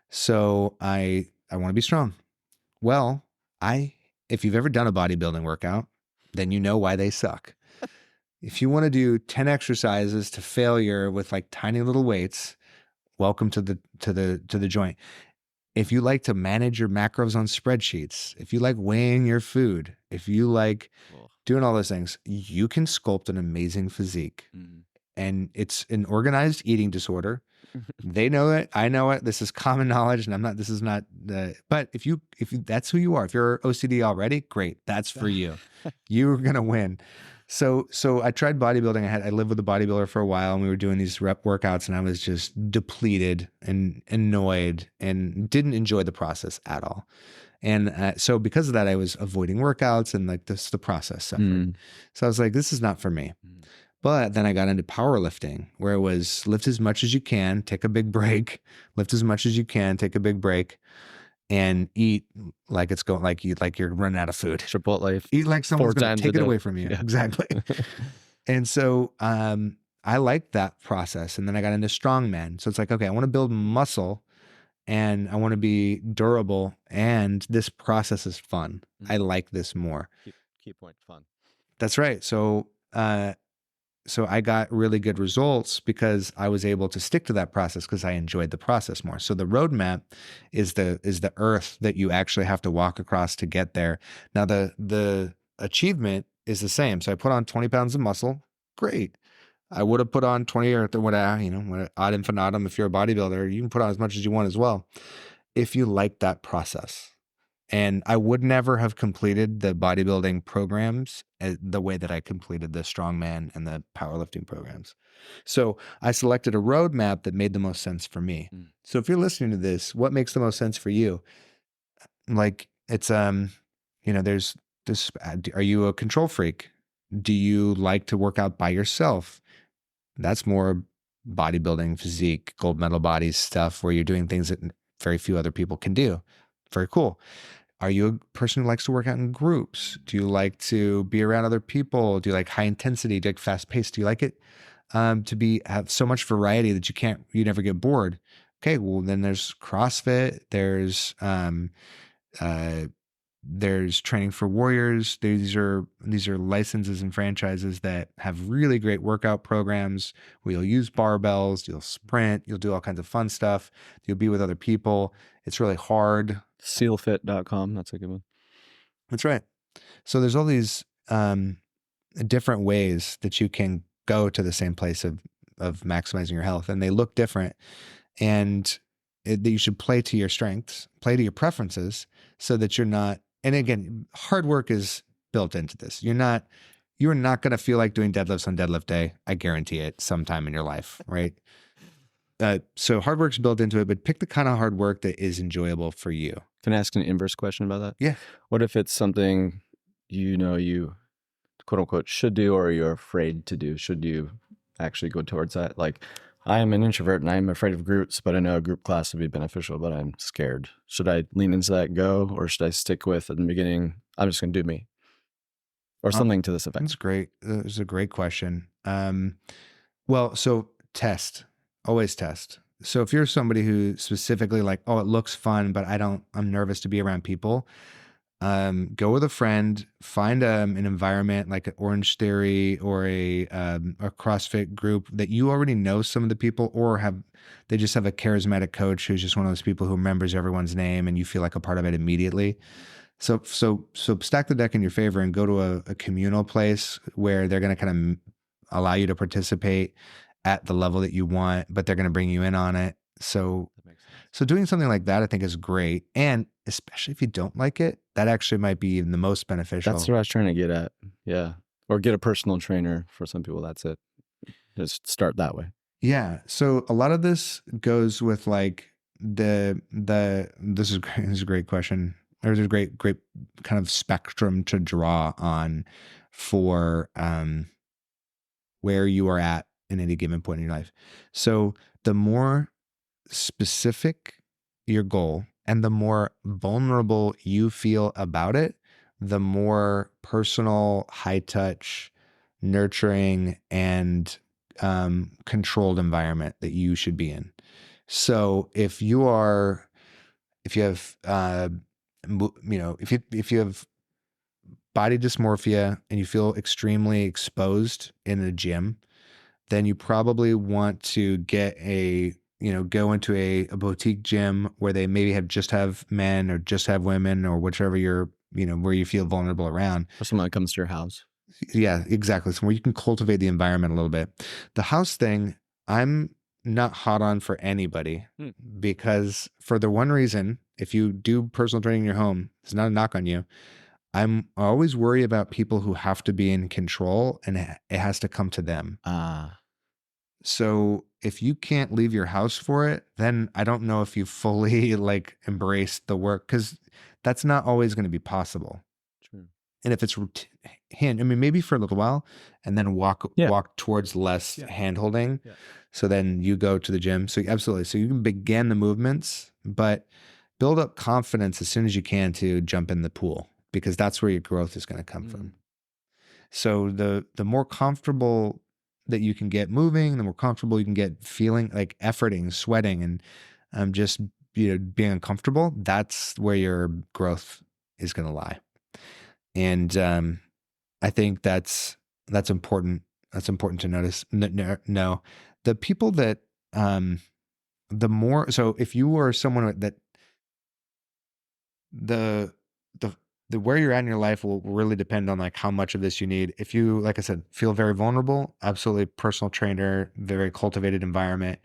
So I want to be strong. Well, if you've ever done a bodybuilding workout, then you know why they suck. If you want to do 10 exercises to failure with like tiny little weights, welcome to the joint. If you like to manage your macros on spreadsheets, if you like weighing your food, if you like doing all those things, you can sculpt an amazing physique. Mm-hmm. And it's an organized eating disorder. They know it. I know it. This is common knowledge, and but if that's who you are, if you're OCD already, great. That's for you. You're going to win. So I tried bodybuilding. I lived with a bodybuilder for a while, and we were doing these rep workouts, and I was just depleted and annoyed and didn't enjoy the process at all. And so because of that, I was avoiding workouts, and like the process suffered. So I was like, this is not for me. But then I got into powerlifting, where it was lift as much as you can, take a big break, lift as much as you can, take a big break, and eat like it's going, like you're running out of food. Chipotle. Eat like someone's going to take it away from you. Yeah. Exactly. And so I liked that process. And then I got into strongman. So it's like, okay, I want to build muscle, and I want to be durable, and this process is fun. Mm-hmm. I like this more. Key point, fun. That's right. So I got really good results because I was able to stick to that process, because I enjoyed the process more. So the roadmap is the earth that you actually have to walk across to get there. Now the achievement is the same. So I put on 20 pounds of muscle. Great. I would have put on 20 or whatever, ad infinitum. If you're a bodybuilder, you can put on as much as you want as well, if you like that process. And I would never have completed the bodybuilding programs the way that I completed the strongman and the powerlifting programs. So I selected a roadmap that made the most sense for me. Mm. So if you're listening to this, what makes the most sense for you? Like, it's, there's this, are you a control freak? Do you like to work out by yourself? That's more bodybuilding, physique, gold medal bodies stuff, where you're doing things that very few other people can do. Very cool. Are you a person who likes to work out in groups? Do you like to be around other people? Do you like high intensity? Do you like fast paced? Do you like it have so much variety that you never get bored. Okay, well then there's CrossFit, there's training for warriors. These are licenses and franchises that have really great workout programs where you'll use barbells, you'll sprint, you'll do all kinds of fun stuff. You'll be with other people. It's really hard. Sealfit.com. That's a good one. That's right. So there's all these different ways that you can go to the same place of maximizing your health, and they look different. And that you should play to your strengths, play to your preferences, so that you're not. And again, hard work is built into this. You're not going to feel like doing deadlifts on deadlift day. I guarantee it sometime in your life, right? So hard work's built into it, but pick the kind of hard work that is enjoyable for you. Can I ask an inverse question about that? Yeah. What if it's something you quote unquote should do, or you're afraid to do? Should you actually go towards that? Like, I am an introvert and I'm afraid of groups, but I know a group class would be beneficial, but I'm scared. Should I lean into that, go, or should I stick with at the beginning, I'm just going to do me, or something to this effect? That's great. It's a great question. Well, so always test. So if you're somebody who specifically like, oh, it looks fun, but I'm nervous to be around people, go with a friend, find an environment like an Orange Theory or a CrossFit group that you already know some of the people, or they just have a charismatic coach who's just one of those people who remembers everyone's name and you feel like a part of it immediately. So stack the deck in your favor and go to a communal place where they're going to kind of allow you to participate at the level that you want, but they're going to bring you in on it. So doing something like that, I think, is great. And especially if you don't like it, that actually might be even the most beneficial. That's what I was trying to get at. Yeah. Or get a personal trainer for some people. That's it. Just start that way. Yeah. So a lot of this goes with like this is a great question. There's a great kind of spectrum to draw on for where you are at in any given point in your life. So the more specific your goal and the more vulnerable you feel about it, the more personal, high touch, nurturing, and controlled environment that you should be in. So if you have body dysmorphia and you feel extremely exposed in a gym, then you probably want to go into a boutique gym where they maybe just have men or just have women or whichever where you feel vulnerable around. Or someone that comes to your house. Yeah, exactly. So where you can cultivate the environment a little bit. The house thing, I'm not hot on for anybody because for the one reason, if you do personal training in your home, it's not a knock on you. I always worry about people who have to be in control and it has to come to them. So if you can't leave your house for it, then I don't know if you fully like embrace the work, because that's not always going to be possible. True. And if it's maybe for a little while and then walk towards less hand holding. Yeah. So then you go to the gym. So absolutely. So you can begin the movements, but build up confidence as soon as you can to jump in the pool, because that's where your growth is going to come from. So the more comfortable that you can get moving, the more comfortable you can get feeling like efforting, sweating, and just being uncomfortable, that's where your growth is going to lie. And I think that's important. That's important to notice. No, the people that the more, so if you are someone that the where you're at in your life will really depend on like how much of this you need. If you, like I said, feel very vulnerable, absolutely personal trainer, very cultivated environment,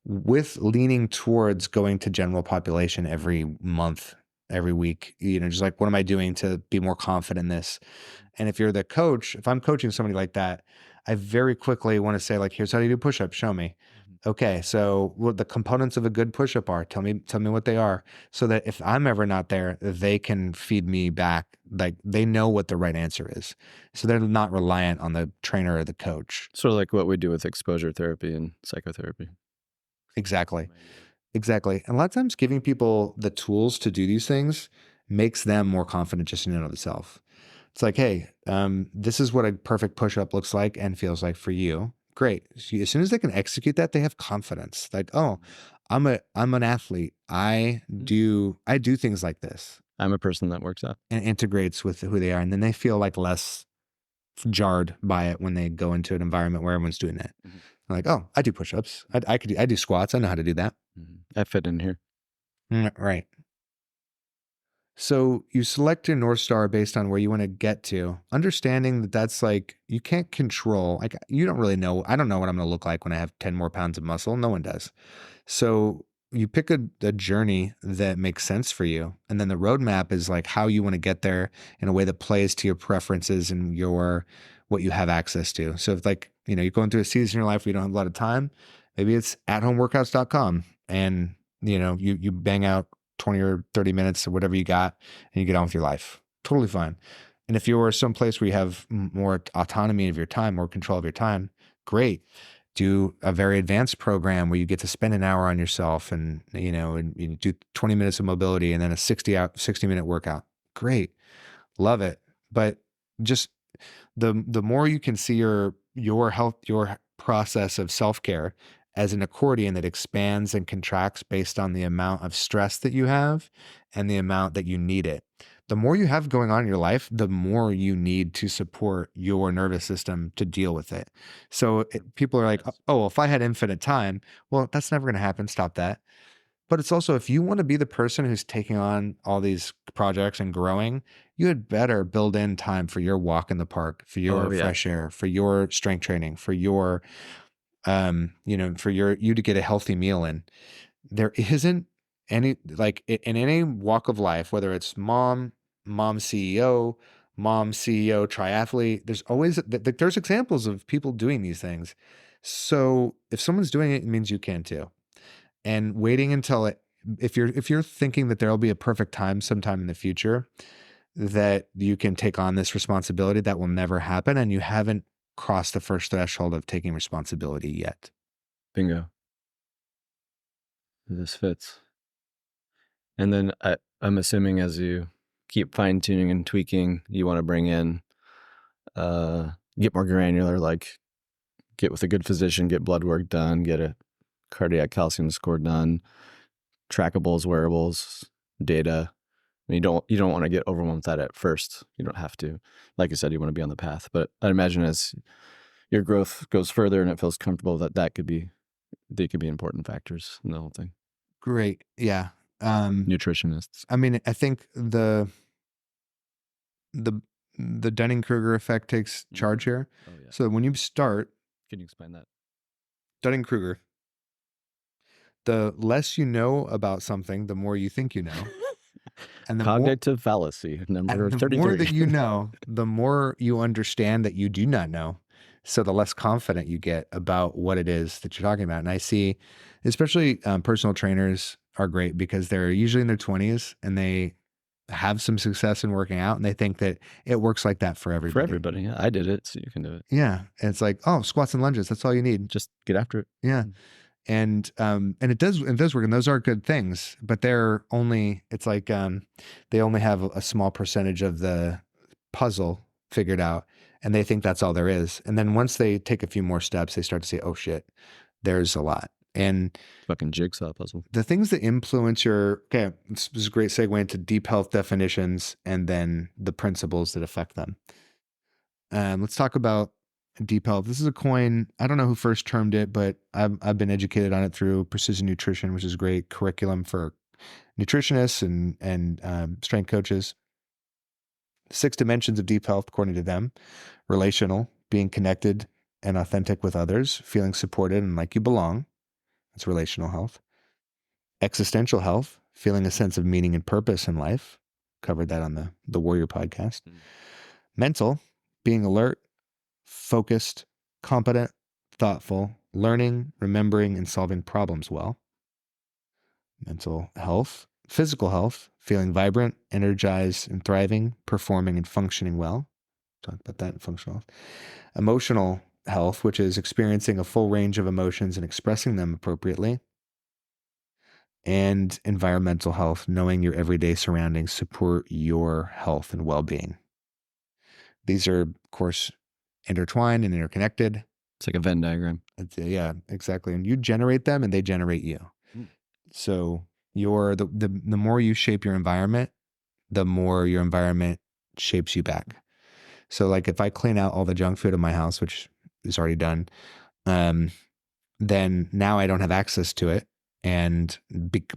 with leaning towards going to general population every month, every week, just like, what am I doing to be more confident in this? And if you're the coach, if I'm coaching somebody like that, I very quickly want to say like, here's how you do push-ups, show me. Okay, so what the components of a good push-up are, tell me what they are, so that if I'm ever not there, they can feed me back. Like, they know what the right answer is. So they're not reliant on the trainer or the coach. Sort of like what we do with exposure therapy and psychotherapy. Exactly. And a lot of times giving people the tools to do these things makes them more confident just in and of itself. It's like, hey, this is what a perfect push-up looks like and feels like for you. Great. So as soon as they can execute that, they have confidence. Like, oh, I'm an athlete. I do things like this, I'm a person that works out. and integrates with who they are. And then they feel like less jarred by it when they go into an environment where everyone's doing it. Like, oh, I do push-ups. I do squats. I know how to do that. I fit in here. Right. So you select your North Star based on where you want to get to, understanding that that's like, you can't control, like, you don't really know. I don't know what I'm going to look like when I have 10 more pounds of muscle. No one does. So you pick a journey that makes sense for you. And then the roadmap is like how you want to get there in a way that plays to your preferences and what you have access to. So if, like, you're going through a season in your life where you don't have a lot of time, maybe it's athomeworkouts.com, and you bang out 20 or 30 minutes or whatever you got, and you get on with your life. Totally fine. And if you're someplace where you have more autonomy of your time, more control of your time, great. Do a very advanced program where you get to spend an hour on yourself, and and you do 20 minutes of mobility and then a 60-minute workout. Great. Love it. But just the more you can see your health, your process of self-care as an accordion that expands and contracts based on the amount of stress that you have and the amount that you need it. The more you have going on in your life, the more you need to support your nervous system to deal with it. So people are like, oh, well, if I had infinite time, well, that's never going to happen. Stop that. But it's also, if you want to be the person who's taking on all these projects and growing, you had better build in time for your walk in the park, for your fresh air, for your strength training, for your for you to get a healthy meal in. There isn't any, like, in any walk of life, whether it's mom CEO, triathlete, there's always, there's examples of people doing these things. So if someone's doing it, it means you can too. And waiting until if you're thinking that there'll be a perfect time sometime in the future that you can take on this responsibility, that will never happen. And you haven't crossed the first threshold of taking responsibility yet. Bingo. This fits. And then I'm assuming as you keep fine tuning and tweaking, you want to bring in, get more granular, like get with a good physician, get blood work done, get a cardiac calcium score done, trackables, wearables, data. And you don't want to get overwhelmed with that at first. You don't have to. Like I said, you want to be on the path. But I imagine as your growth goes further and it feels comfortable, they could be important factors in the whole thing. Great. Yeah. Nutritionists. I mean, I think the Dunning-Kruger effect takes charge here. Oh, yeah. So when you start, can you explain that? Dunning-Kruger. The less you know about something, the more you think you know. And the cognitive fallacy, number 33. The more that you know, the more you understand that you do not know. So the less confident you get about what it is that you're talking about. And I see, especially personal trainers are great because they're usually in their 20s and they have some success in working out, and they think that it works like that for everybody. For everybody, yeah. I did it, so you can do it. Yeah. And it's like, oh, squats and lunges, that's all you need. Just get after it. Yeah. And it does work, and those are good things, but they're only, it's like they only have a small percentage of the puzzle figured out, and they think that's all there is. And then once they take a few more steps, they start to say, oh shit, there's a lot. And fucking jigsaw puzzle. The things that influence this is a great segue into deep health definitions and then the principles that affect them. Let's talk about deep health. This is a coin. I don't know who first termed it, but I've been educated on it through Precision Nutrition, which is a great curriculum for nutritionists and strength coaches. 6 dimensions of deep health, according to them: relational, being connected and authentic with others, feeling supported and like you belong. That's relational health. Existential health, feeling a sense of meaning and purpose in life. Covered that on the Warrior podcast. Mental, being alert, focused, competent, thoughtful, learning, remembering, and solving problems well. Mental health. Physical health, feeling vibrant, energized, and thriving, performing and functioning well. Talk about that in functional health. Emotional health, which is experiencing a full range of emotions and expressing them appropriately. And environmental health, knowing your everyday surroundings support your health and well-being. These are, of course, intertwined and interconnected. It's like a Venn diagram. Yeah, exactly. And you generate them and they generate you. So the more you shape your environment, the more your environment shapes you back. So like if I clean out all the junk food in my house, which is already done, then now I don't have access to it. And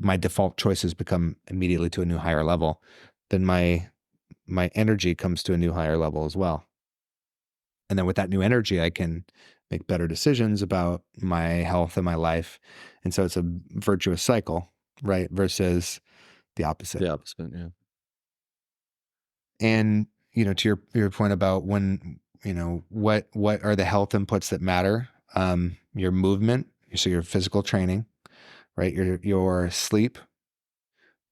my default choices become immediately to a new higher level. Then my energy comes to a new higher level as well. And then with that new energy, I can make better decisions about my health and my life. And so it's a virtuous cycle, right? Versus the opposite. The opposite, yeah. And, to your point about when, what are the health inputs that matter? Your movement, so your physical training, right? Your sleep,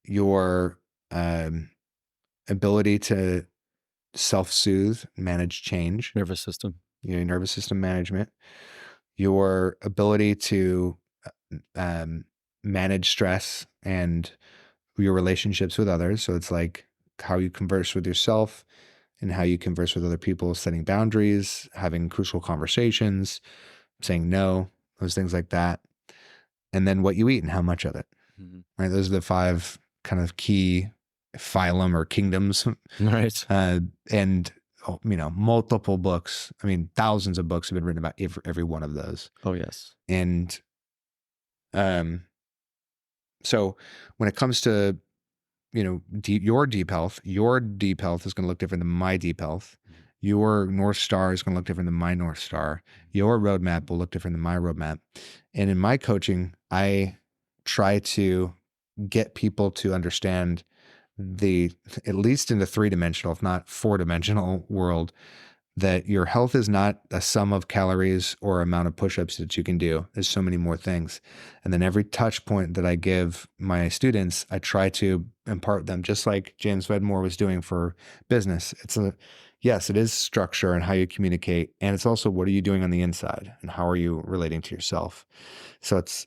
your ability to self-soothe, manage change, Nervous system. your nervous system management, your ability to manage stress and your relationships with others. So it's like how you converse with yourself and how you converse with other people, setting boundaries, having crucial conversations, saying no, those things like that. And then what you eat and how much of it, right? Those are the 5 kind of key phylum or kingdoms. Right. And, multiple books. I mean, thousands of books have been written about every one of those. Oh, yes. And so when it comes to, your deep health is going to look different than my deep health. Your North Star is going to look different than my North Star. Your roadmap will look different than my roadmap. And in my coaching, I try to get people to understand at least in the 3-dimensional, if not 4-dimensional world, that your health is not a sum of calories or amount of push-ups that you can do. There's so many more things. And then every touch point that I give my students, I try to impart them, just like James Wedmore was doing for business. Yes, it is structure and how you communicate. And it's also, what are you doing on the inside and how are you relating to yourself? So it's,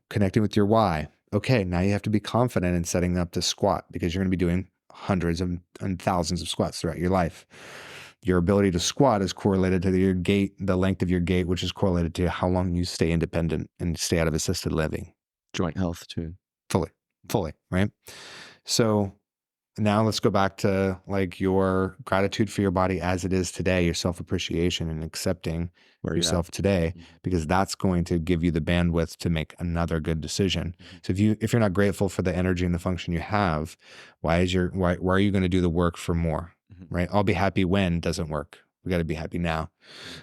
connecting with your why. Okay, now you have to be confident in setting up to squat because you're going to be doing hundreds and thousands of squats throughout your life. Your ability to squat is correlated to your gait, the length of your gait, which is correlated to how long you stay independent and stay out of assisted living. Joint health too. Fully, right? So now let's go back to like your gratitude for your body as it is today, your self-appreciation and accepting yourself today, because that's going to give you the bandwidth to make another good decision. So if you're not grateful for the energy and the function you have, why are you going to do the work for more? Right? I'll be happy when doesn't work. We got to be happy now.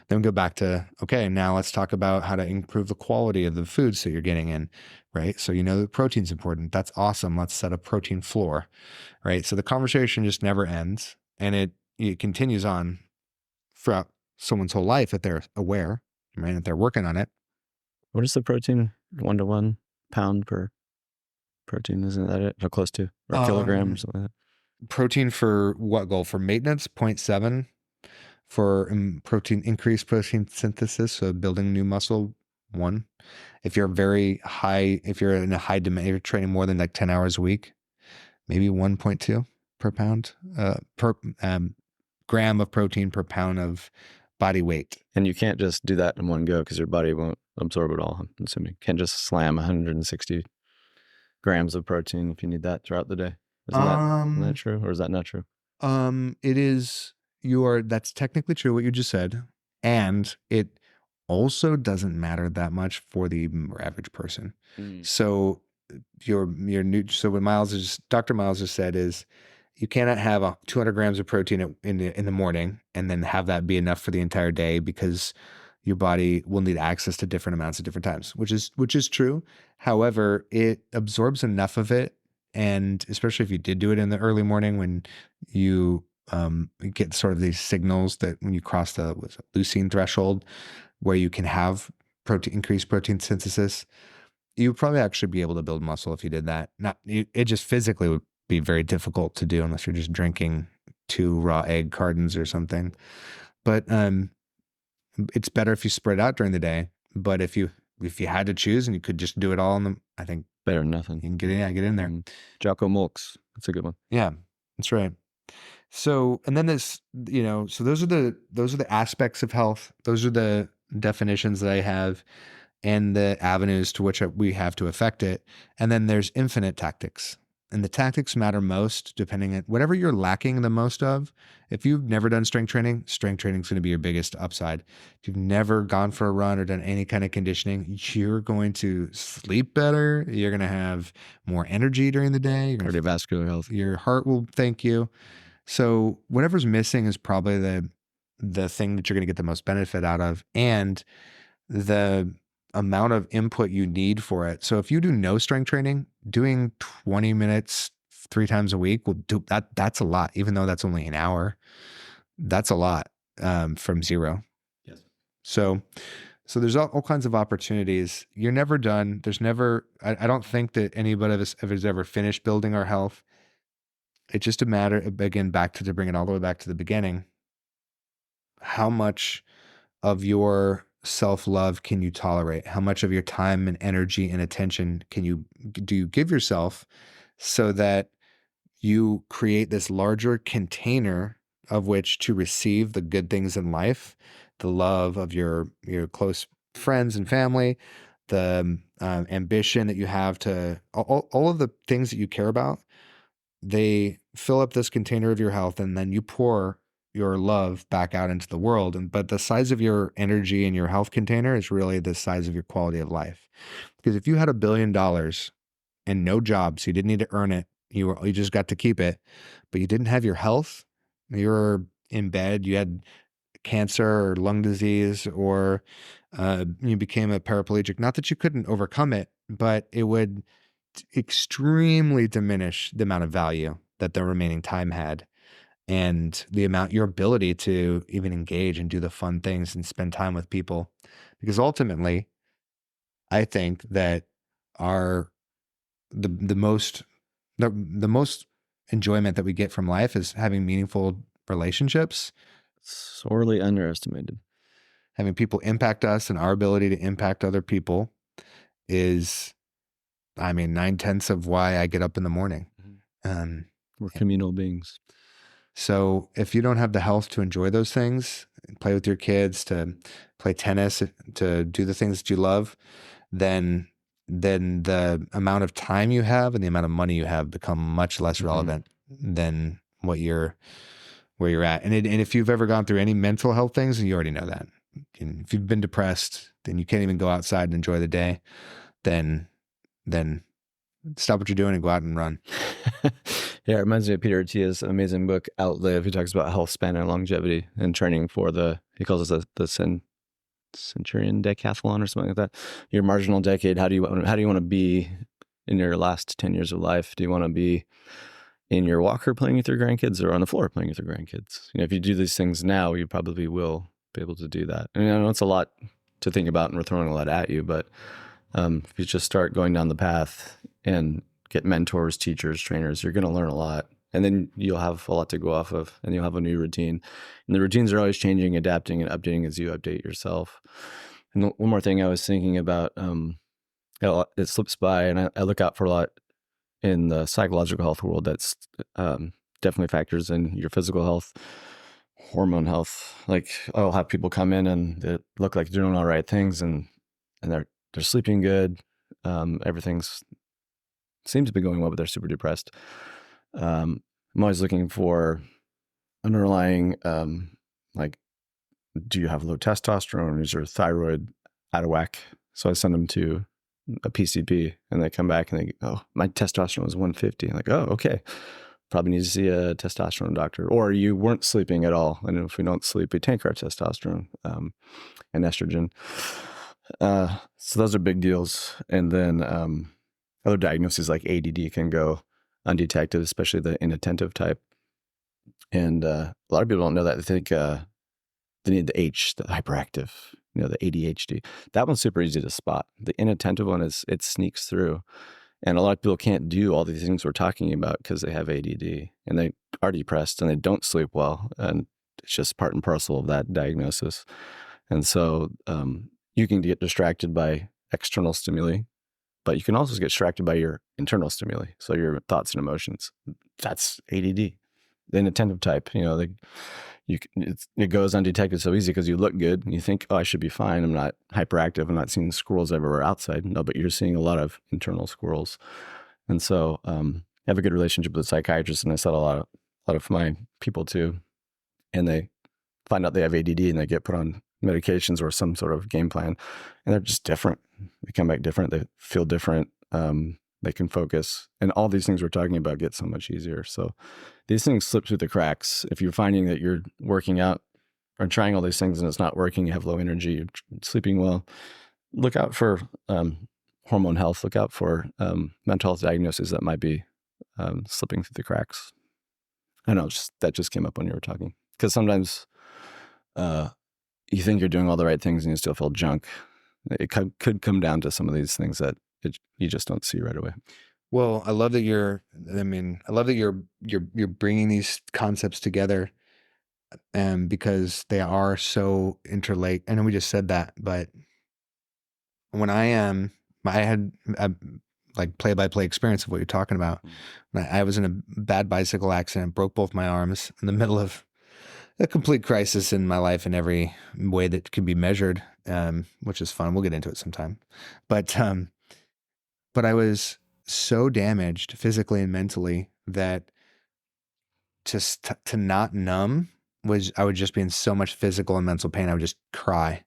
Then we go back to, okay, now let's talk about how to improve the quality of the foods that you're getting in, right? So that protein's important. That's awesome. Let's set a protein floor, right? So the conversation just never ends, and it continues on throughout someone's whole life if they're aware, right? If they're working on it. What is the protein? 1-to-1 pound per protein, isn't that it? Or close to? Or a kilogram or something like that? Protein for what goal? For maintenance, 0.7. For increased protein synthesis, so building new muscle, 1. If you're in a high demand, you're training more than like 10 hours a week, maybe 1.2 per pound, per gram of protein per pound of body weight. And you can't just do that in one go because your body won't absorb it all, I'm assuming. You can't just slam 160 grams of protein if you need that throughout the day. Isn't that true? Or is that not true? It is. That's technically true what you just said. And it also doesn't matter that much for the average person. So so what Dr. Miles just said is, you cannot have 200 grams of protein in the morning and then have that be enough for the entire day, because your body will need access to different amounts at different times, which is true. However, it absorbs enough of it. And especially if you did do it in the early morning when you get sort of these signals that when you cross the leucine threshold where you can have increased protein synthesis, you would probably actually be able to build muscle if you did that. It just physically would be very difficult to do unless you're just drinking 2 raw egg cartons or something. But it's better if you spread out during the day. But if you had to choose and you could just do it all I think better than nothing. You can get in there. Jocko Molks, that's a good one. Yeah, that's right. So, and then this, so those are the aspects of health. Those are the definitions that I have and the avenues to which we have to affect it. And then there's infinite tactics. And the tactics matter most depending on whatever you're lacking the most of. If you've never done strength training is going to be your biggest upside. If you've never gone for a run or done any kind of conditioning, you're going to sleep better. You're going to have more energy during the day. Cardiovascular health. Your heart will thank you. So whatever's missing is probably the thing that you're going to get the most benefit out of, and the amount of input you need for it. So if you do no strength training, doing 20 minutes 3 times a week will do that. That's a lot, even though that's only an hour. That's a lot from zero. Yes. So there's all kinds of opportunities. You're never done. There's never, I don't think that anybody of us has ever finished building our health. It's just a matter, again, to bring it all the way back to the beginning. How much of your self-love can you tolerate? How much of your time and energy and attention do you give yourself so that you create this larger container of which to receive the good things in life, the love of your close friends and family, the ambition that you have to all of the things that you care about. They fill up this container of your health, and then you pour your love back out into the world. But the size of your energy and your health container is really the size of your quality of life. Because if you had $1 billion and no job, so you didn't need to earn it, you just got to keep it, but you didn't have your health, you were in bed, you had cancer or lung disease, or you became a paraplegic. Not that you couldn't overcome it, but it would extremely diminish the amount of value that the remaining time had, and your ability to even engage and do the fun things and spend time with people. Because ultimately, I think that the most enjoyment that we get from life is having meaningful relationships. Sorely underestimated. Having people impact us, and our ability to impact other people is, 9/10 of why I get up in the morning. We're communal beings. So if you don't have the health to enjoy those things, play with your kids, to play tennis, to do the things that you love, then the amount of time you have and the amount of money you have become much less relevant than where you're at. And if you've ever gone through any mental health things, you already know that. And if you've been depressed, then you can't even go outside and enjoy the day. Then stop what you're doing and go out and run. Yeah, it reminds me of Peter Attia's amazing book, Outlive. He talks about health span and longevity and training for he calls it the centurion decathlon or something like that. Your marginal decade. How do you want to be in your last 10 years of life? Do you want to be in your walker playing with your grandkids, or on the floor playing with your grandkids? If you do these things now, you probably will be able to do that. I know it's a lot to think about, and we're throwing a lot at you, but if you just start going down the path and get mentors, teachers, trainers, you're going to learn a lot. And then you'll have a lot to go off of, and you'll have a new routine. And the routines are always changing, adapting, and updating as you update yourself. And one more thing I was thinking about, it slips by, and I look out for a lot in the psychological health world. That's definitely factors in your physical health, hormone health. Like, I'll have people come in and they look like they're doing all right things, and they're sleeping good. Everything's seems to be going well, but they're super depressed. I'm always looking for underlying, like, do you have low testosterone? Is your thyroid out of whack? So I send them to a PCP, and they come back and they go, oh, my testosterone was 150. I'm like, oh, okay. Probably need to see a testosterone doctor. Or you weren't sleeping at all. And if we don't sleep, we tank our testosterone and estrogen. So those are big deals. And then other diagnoses like ADD can go undetected, especially the inattentive type. And a lot of people don't know that. They think they need the H, the hyperactive, the ADHD. That one's super easy to spot. The inattentive one it sneaks through. And a lot of people can't do all these things we're talking about because they have ADD, and they are depressed, and they don't sleep well. And it's just part and parcel of that diagnosis. And so you can get distracted by external stimuli, but you can also get distracted by your internal stimuli. So your thoughts and emotions. That's ADD. The inattentive type, it goes undetected so easy because you look good and you think, oh, I should be fine. I'm not hyperactive. I'm not seeing squirrels everywhere outside. No, but you're seeing a lot of internal squirrels. And so I have a good relationship with psychiatrists, and I saw a lot of my people too. And they find out they have ADD and they get put on medications or some sort of game plan, and they're just different. They come back different. They feel different. They can focus, and all these things we're talking about get so much easier. So these things slip through the cracks. If you're finding that you're working out or trying all these things and it's not working, you have low energy, you're sleeping well, look out for hormone health. Look out for mental health diagnoses that might be slipping through the cracks. I know that just came up when you were talking, because sometimes you think you're doing all the right things and you still feel junk. It could come down to some of these things that you just don't see right away. Well, I love that you're bringing these concepts together, because they are so interlinked. I know we just said that, but when I had a like play-by-play experience of what you're talking about. I was in a bad bicycle accident, broke both my arms in the middle of a complete crisis in my life in every way that could be measured, which is fun. We'll get into it sometime. But I was so damaged physically and mentally that to not numb I would just be in so much physical and mental pain. I would just cry.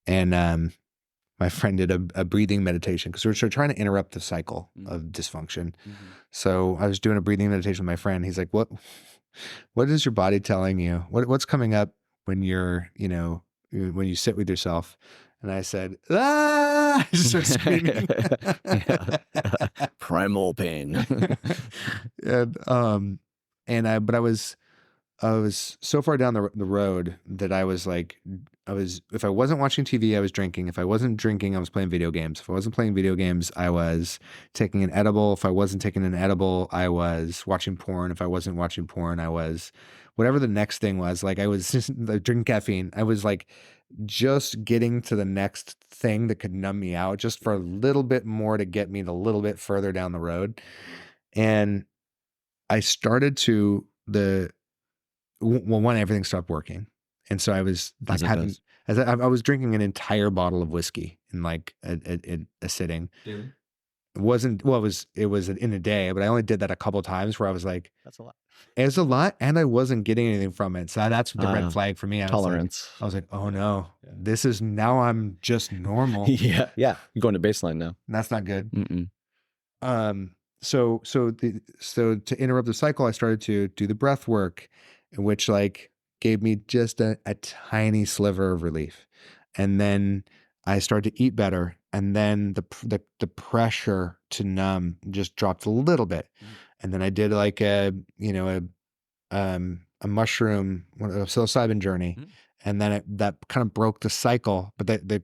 And my friend did a breathing meditation because we were trying to interrupt the cycle of dysfunction. Mm-hmm. So I was doing a breathing meditation with my friend. He's like, what is your body telling you? What's coming up when when you sit with yourself? And I said, I just started screaming. Primal pain. But I was so far down the road that I was like, if I wasn't watching TV, I was drinking. If I wasn't drinking, I was playing video games. If I wasn't playing video games, I was taking an edible. If I wasn't taking an edible, I was watching porn. If I wasn't watching porn, I was whatever the next thing was. Like I was just drinking caffeine. I was like just getting to the next thing that could numb me out just for a little bit more to get me a little bit further down the road. And I started to everything stopped working. And so I was like I was drinking an entire bottle of whiskey in like a sitting. Daily? It wasn't, well, it was in a day, but I only did that a couple of times where I was like, that's a lot. It's a lot. And I wasn't getting anything from it. So that's the red flag for me. Tolerance. I was like, oh no, this is now I'm just normal. Yeah. You're going to baseline now. That's not good. Mm-mm. So to interrupt the cycle, I started to do the breath work, which like gave me just a tiny sliver of relief. And then I started to eat better. And then the pressure to numb just dropped a little bit. And then I did like a mushroom, a psilocybin journey. And then that kind of broke the cycle, but the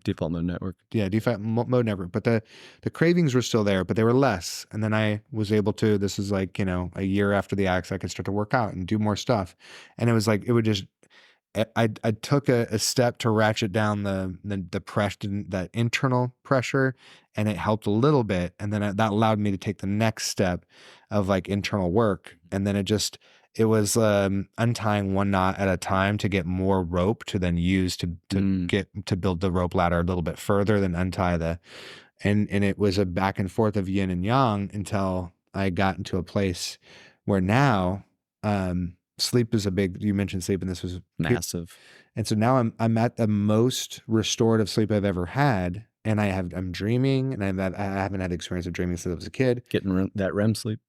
default mode network. Yeah, default mode network. But the cravings were still there, but they were less. And then I was able to, this is like, a year after the accident, I could start to work out and do more stuff. And it was like, it would just, I took a step to ratchet down the pressure, that internal pressure, and it helped a little bit. And then that allowed me to take the next step of like internal work. And then it was untying one knot at a time to get more rope to then use to build the rope ladder a little bit further, then untie and it was a back and forth of yin and yang until I got into a place where now sleep is you mentioned sleep, and this was massive. And so now I'm at the most restorative sleep I've ever had, and I'm dreaming, and I haven't had the experience of dreaming since I was a kid. Getting that REM sleep.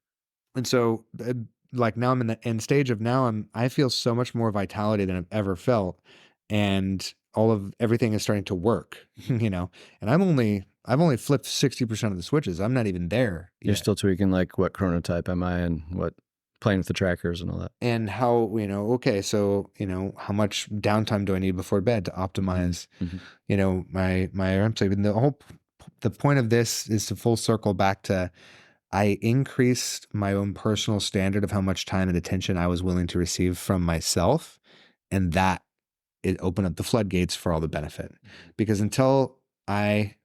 And so like now I'm in the end stage of I feel so much more vitality than I've ever felt, and everything is starting to work, and I've only flipped 60% of the switches. I'm not even there yet. You're still tweaking like what chronotype am I and what playing with the trackers and all that. And how, okay, so, how much downtime do I need before bed to optimize, my REM sleep? And the point of this is to full circle back to, I increased my own personal standard of how much time and attention I was willing to receive from myself. And that it opened up the floodgates for all the benefit. Because until I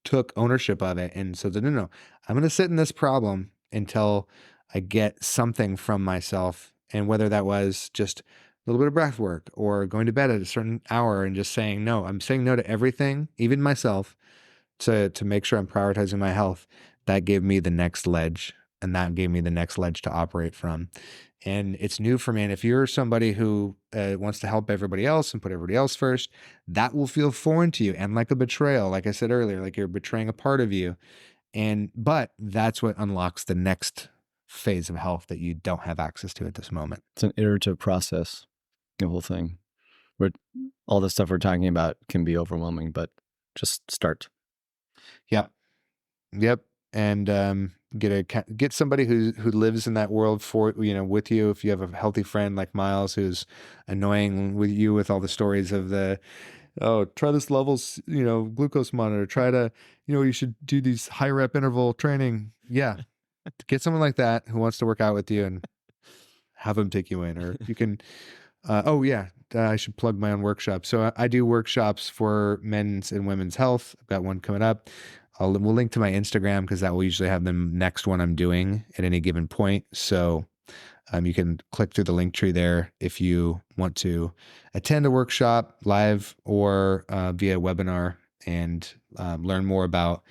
took ownership of it and said, no, I'm going to sit in this problem until I get something from myself And whether that was just a little bit of breath work or going to bed at a certain hour and just saying no, I'm saying no to everything, even myself, to make sure I'm prioritizing my health. That gave me the next ledge, and that gave me the next ledge to operate from. And it's new for me. And if you're somebody who wants to help everybody else and put everybody else first, that will feel foreign to you and like a betrayal. Like I said earlier, like you're betraying a part of you. But that's what unlocks the next phase of health that you don't have access to at this moment. It's an iterative process, the whole thing. Where all the stuff we're talking about can be overwhelming, but just start. Yep. And get somebody who lives in that world with you. If you have a healthy friend like Miles who's annoying with you with all the stories of try this levels, glucose monitor, try to, you should do these high rep interval training. Yeah. Get someone like that who wants to work out with you and have them take you in, or you can, I should plug my own workshop. So I do workshops for men's and women's health. I've got one coming up. We'll link to my Instagram because that will usually have the next one I'm doing at any given point. So you can click through the link tree there if you want to attend a workshop live or via webinar and learn more about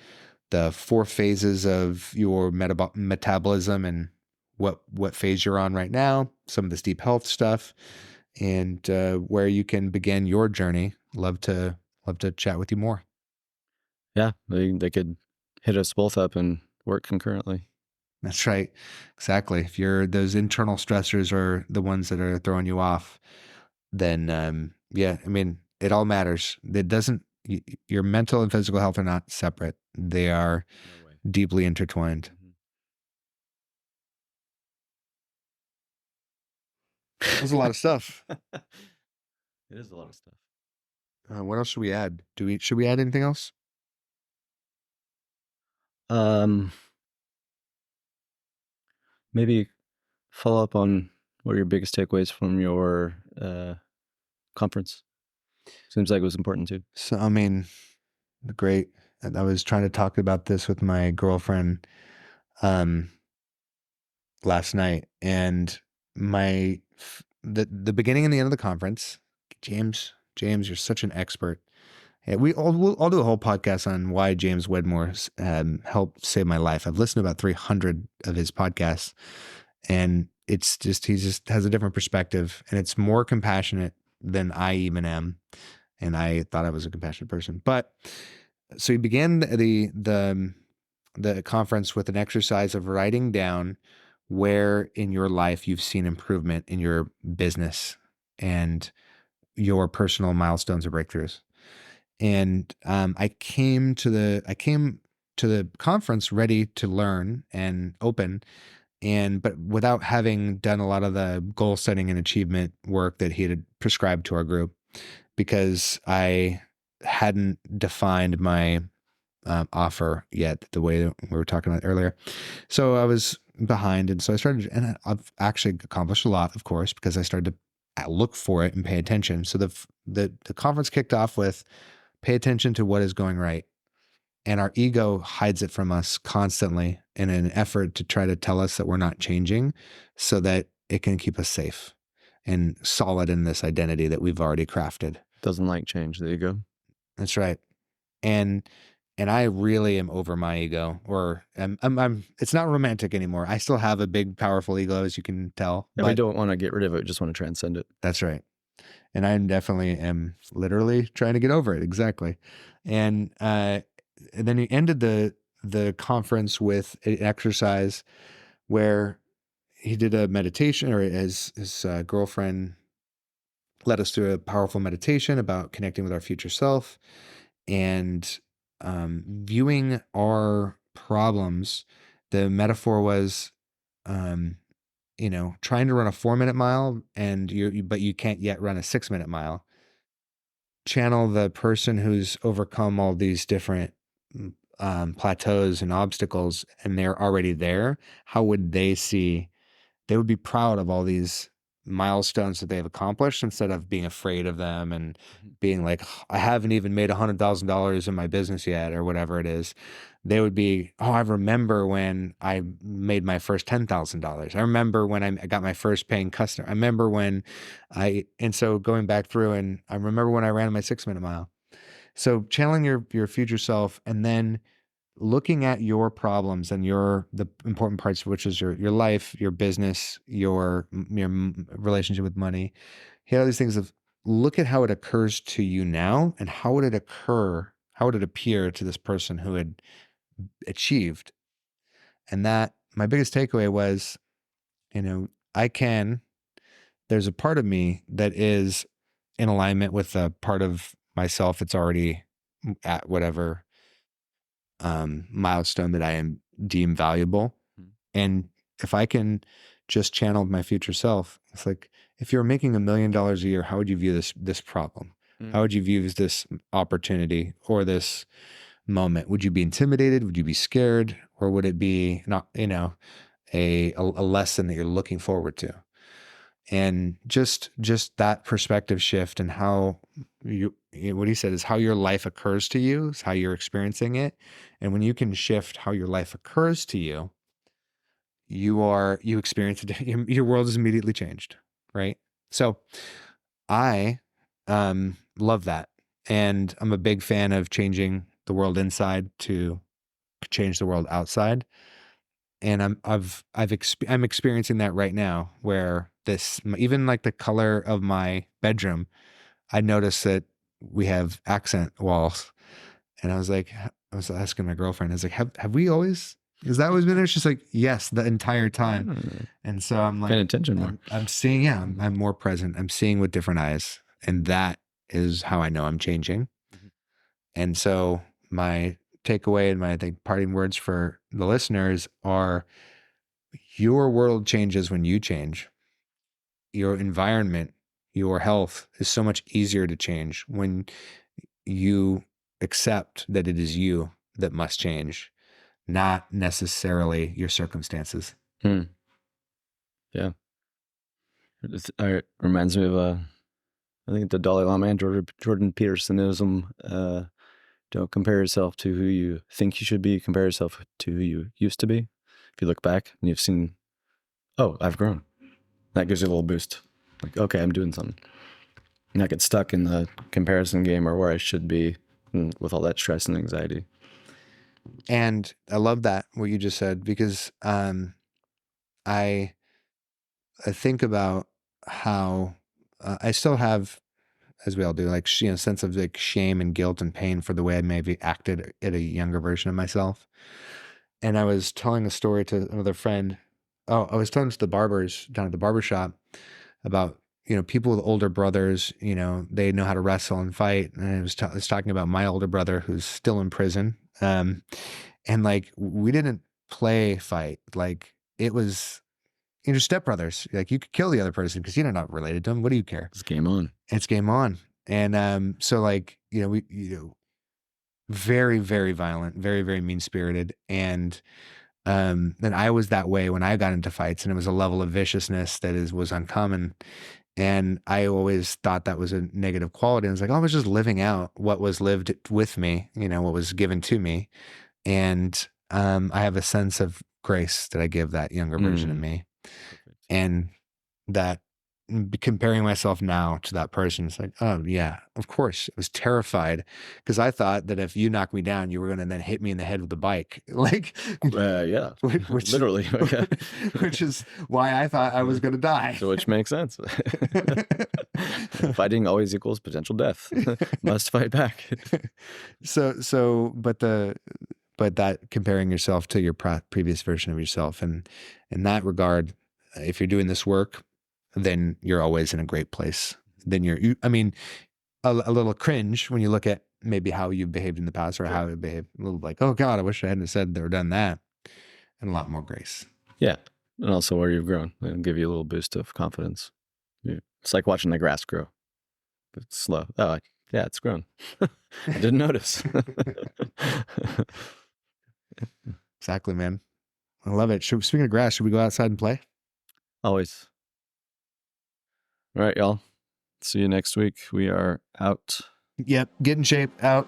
the 4 phases of your metabolism and what phase you're on right now, some of this deep health stuff, and where you can begin your journey. Love to chat with you more. Yeah, they could hit us both up and work concurrently. That's right. Exactly. If those internal stressors are the ones that are throwing you off, then it all matters. Your mental and physical health are not separate. They are deeply intertwined. There's a lot of stuff. It is a lot of stuff. What else should we add? Should we add anything else? Maybe follow up on what are your biggest takeaways from your conference? Seems like it was important too. So, great. I was trying to talk about this with my girlfriend last night, and the beginning and the end of the conference, James, you're such an expert. Yeah, I'll do a whole podcast on why James Wedmore helped save my life. I've listened to about 300 of his podcasts, and it's just he just has a different perspective, and it's more compassionate than I even am. And I thought I was a compassionate person, but so he began the conference with an exercise of writing down where in your life you've seen improvement in your business and your personal milestones or breakthroughs. And I came to the conference ready to learn and open, but without having done a lot of the goal setting and achievement work that he had prescribed to our group, because I hadn't defined my offer yet the way that we were talking about earlier. So I was behind, and so I started, and I've actually accomplished a lot, of course, because I started to look for it and pay attention. So the conference kicked off with pay attention to what is going right. And our ego hides it from us constantly in an effort to try to tell us that we're not changing so that it can keep us safe and solid in this identity that we've already crafted. Doesn't like change, the ego. That's right. And I really am over my ego, or I'm it's not romantic anymore. I still have a big, powerful ego, as you can tell. Yeah, we don't want to get rid of it. We just want to transcend it. That's right. And I definitely am literally trying to get over it. Exactly. And then he ended the conference with an exercise where he did a meditation, or his girlfriend led us through a powerful meditation about connecting with our future self and viewing our problems. The metaphor was, trying to run a 4-minute mile but you can't yet run a 6-minute mile. Channel the person who's overcome all these different plateaus and obstacles, and they're already there. How would they see? They would be proud of all these milestones that they've accomplished instead of being afraid of them and being like, I haven't even made $100,000 in my business yet or whatever it is. They would be, oh, I remember when I made my first $10,000. I remember when I got my first paying customer. I remember when and so going back through, and I remember when I ran my 6-minute mile. So channeling your future self, and then looking at your problems and the important parts, which is your life, your business, your relationship with money. Here are these things of look at how it occurs to you now, and how would it appear to this person who had achieved. And that my biggest takeaway was, there's a part of me that is in alignment with a part of myself that's already at whatever milestone that I am deemed valuable. And if I can just channel my future self, it's like, if you're making $1 million a year, how would you view this problem? How would you view this opportunity or this moment? Would you be intimidated? Would you be scared? Or would it be not, a lesson that you're looking forward to? And just that perspective shift, and how what he said is how your life occurs to you is how you're experiencing it. And when you can shift how your life occurs to you, you experience it. Your world is immediately changed, right? So I love that, and I'm a big fan of changing the world inside to change the world outside. And I'm experiencing that right now, where even like the color of my bedroom, I noticed that we have accent walls, and I was asking my girlfriend, I was like, have we always? Has that always been there? She's like, yes, the entire time. And so I'm like, paying attention more. I'm seeing, I'm more present. I'm seeing with different eyes, and that is how I know I'm changing. And so my takeaway and my parting words for the listeners are: your world changes when you change. Your environment, your health is so much easier to change when you accept that it is you that must change, not necessarily your circumstances. Yeah. It reminds me of I think the Dalai Lama and Jordan Petersonism. Don't compare yourself to who you think you should be. Compare yourself to who you used to be. If you look back and you've seen, oh, I've grown. That gives you a little boost. Like, okay, I'm doing something. Not get stuck in the comparison game or where I should be with all that stress and anxiety. And I love that, what you just said, because I think about how I still have, as we all do, like, sense of like shame and guilt and pain for the way I maybe acted at a younger version of myself. And I was telling a story to another friend. Oh, I was telling to the barbers down at the barber shop about, people with older brothers, they know how to wrestle and fight. And I was talking about my older brother who's still in prison. And like, we didn't play fight. Like, it was, stepbrothers. Like, you could kill the other person because you're not related to them. What do you care? It's game on. It's game on. And so like, we, very, very violent, very, very mean-spirited. And then I was that way when I got into fights, and it was a level of viciousness that was uncommon. And I always thought that was a negative quality. And I was like, oh, I was just living out what was lived with me, what was given to me. And I have a sense of grace that I give that younger version of me. And that comparing myself now to that person, it's like, oh yeah, of course. I was terrified because I thought that if you knocked me down, you were going to then hit me in the head with the bike. Like, yeah, literally. Which is why I thought I was going to die. So which makes sense. Fighting always equals potential death. Must fight back. But that comparing yourself to your previous version of yourself, and in that regard, if you're doing this work, then you're always in a great place. Then a little cringe when you look at maybe how you've behaved in the past, or how you behaved, a little like, oh God, I wish I hadn't said or done that, and a lot more grace. Yeah. And also where you've grown. It'll give you a little boost of confidence. It's like watching the grass grow. It's slow. Oh, yeah, it's grown. I didn't notice. Exactly, man. I love it. Speaking of grass, should we go outside and play? Always. All right, y'all. See you next week. We are out. Yep. Get in shape. Out.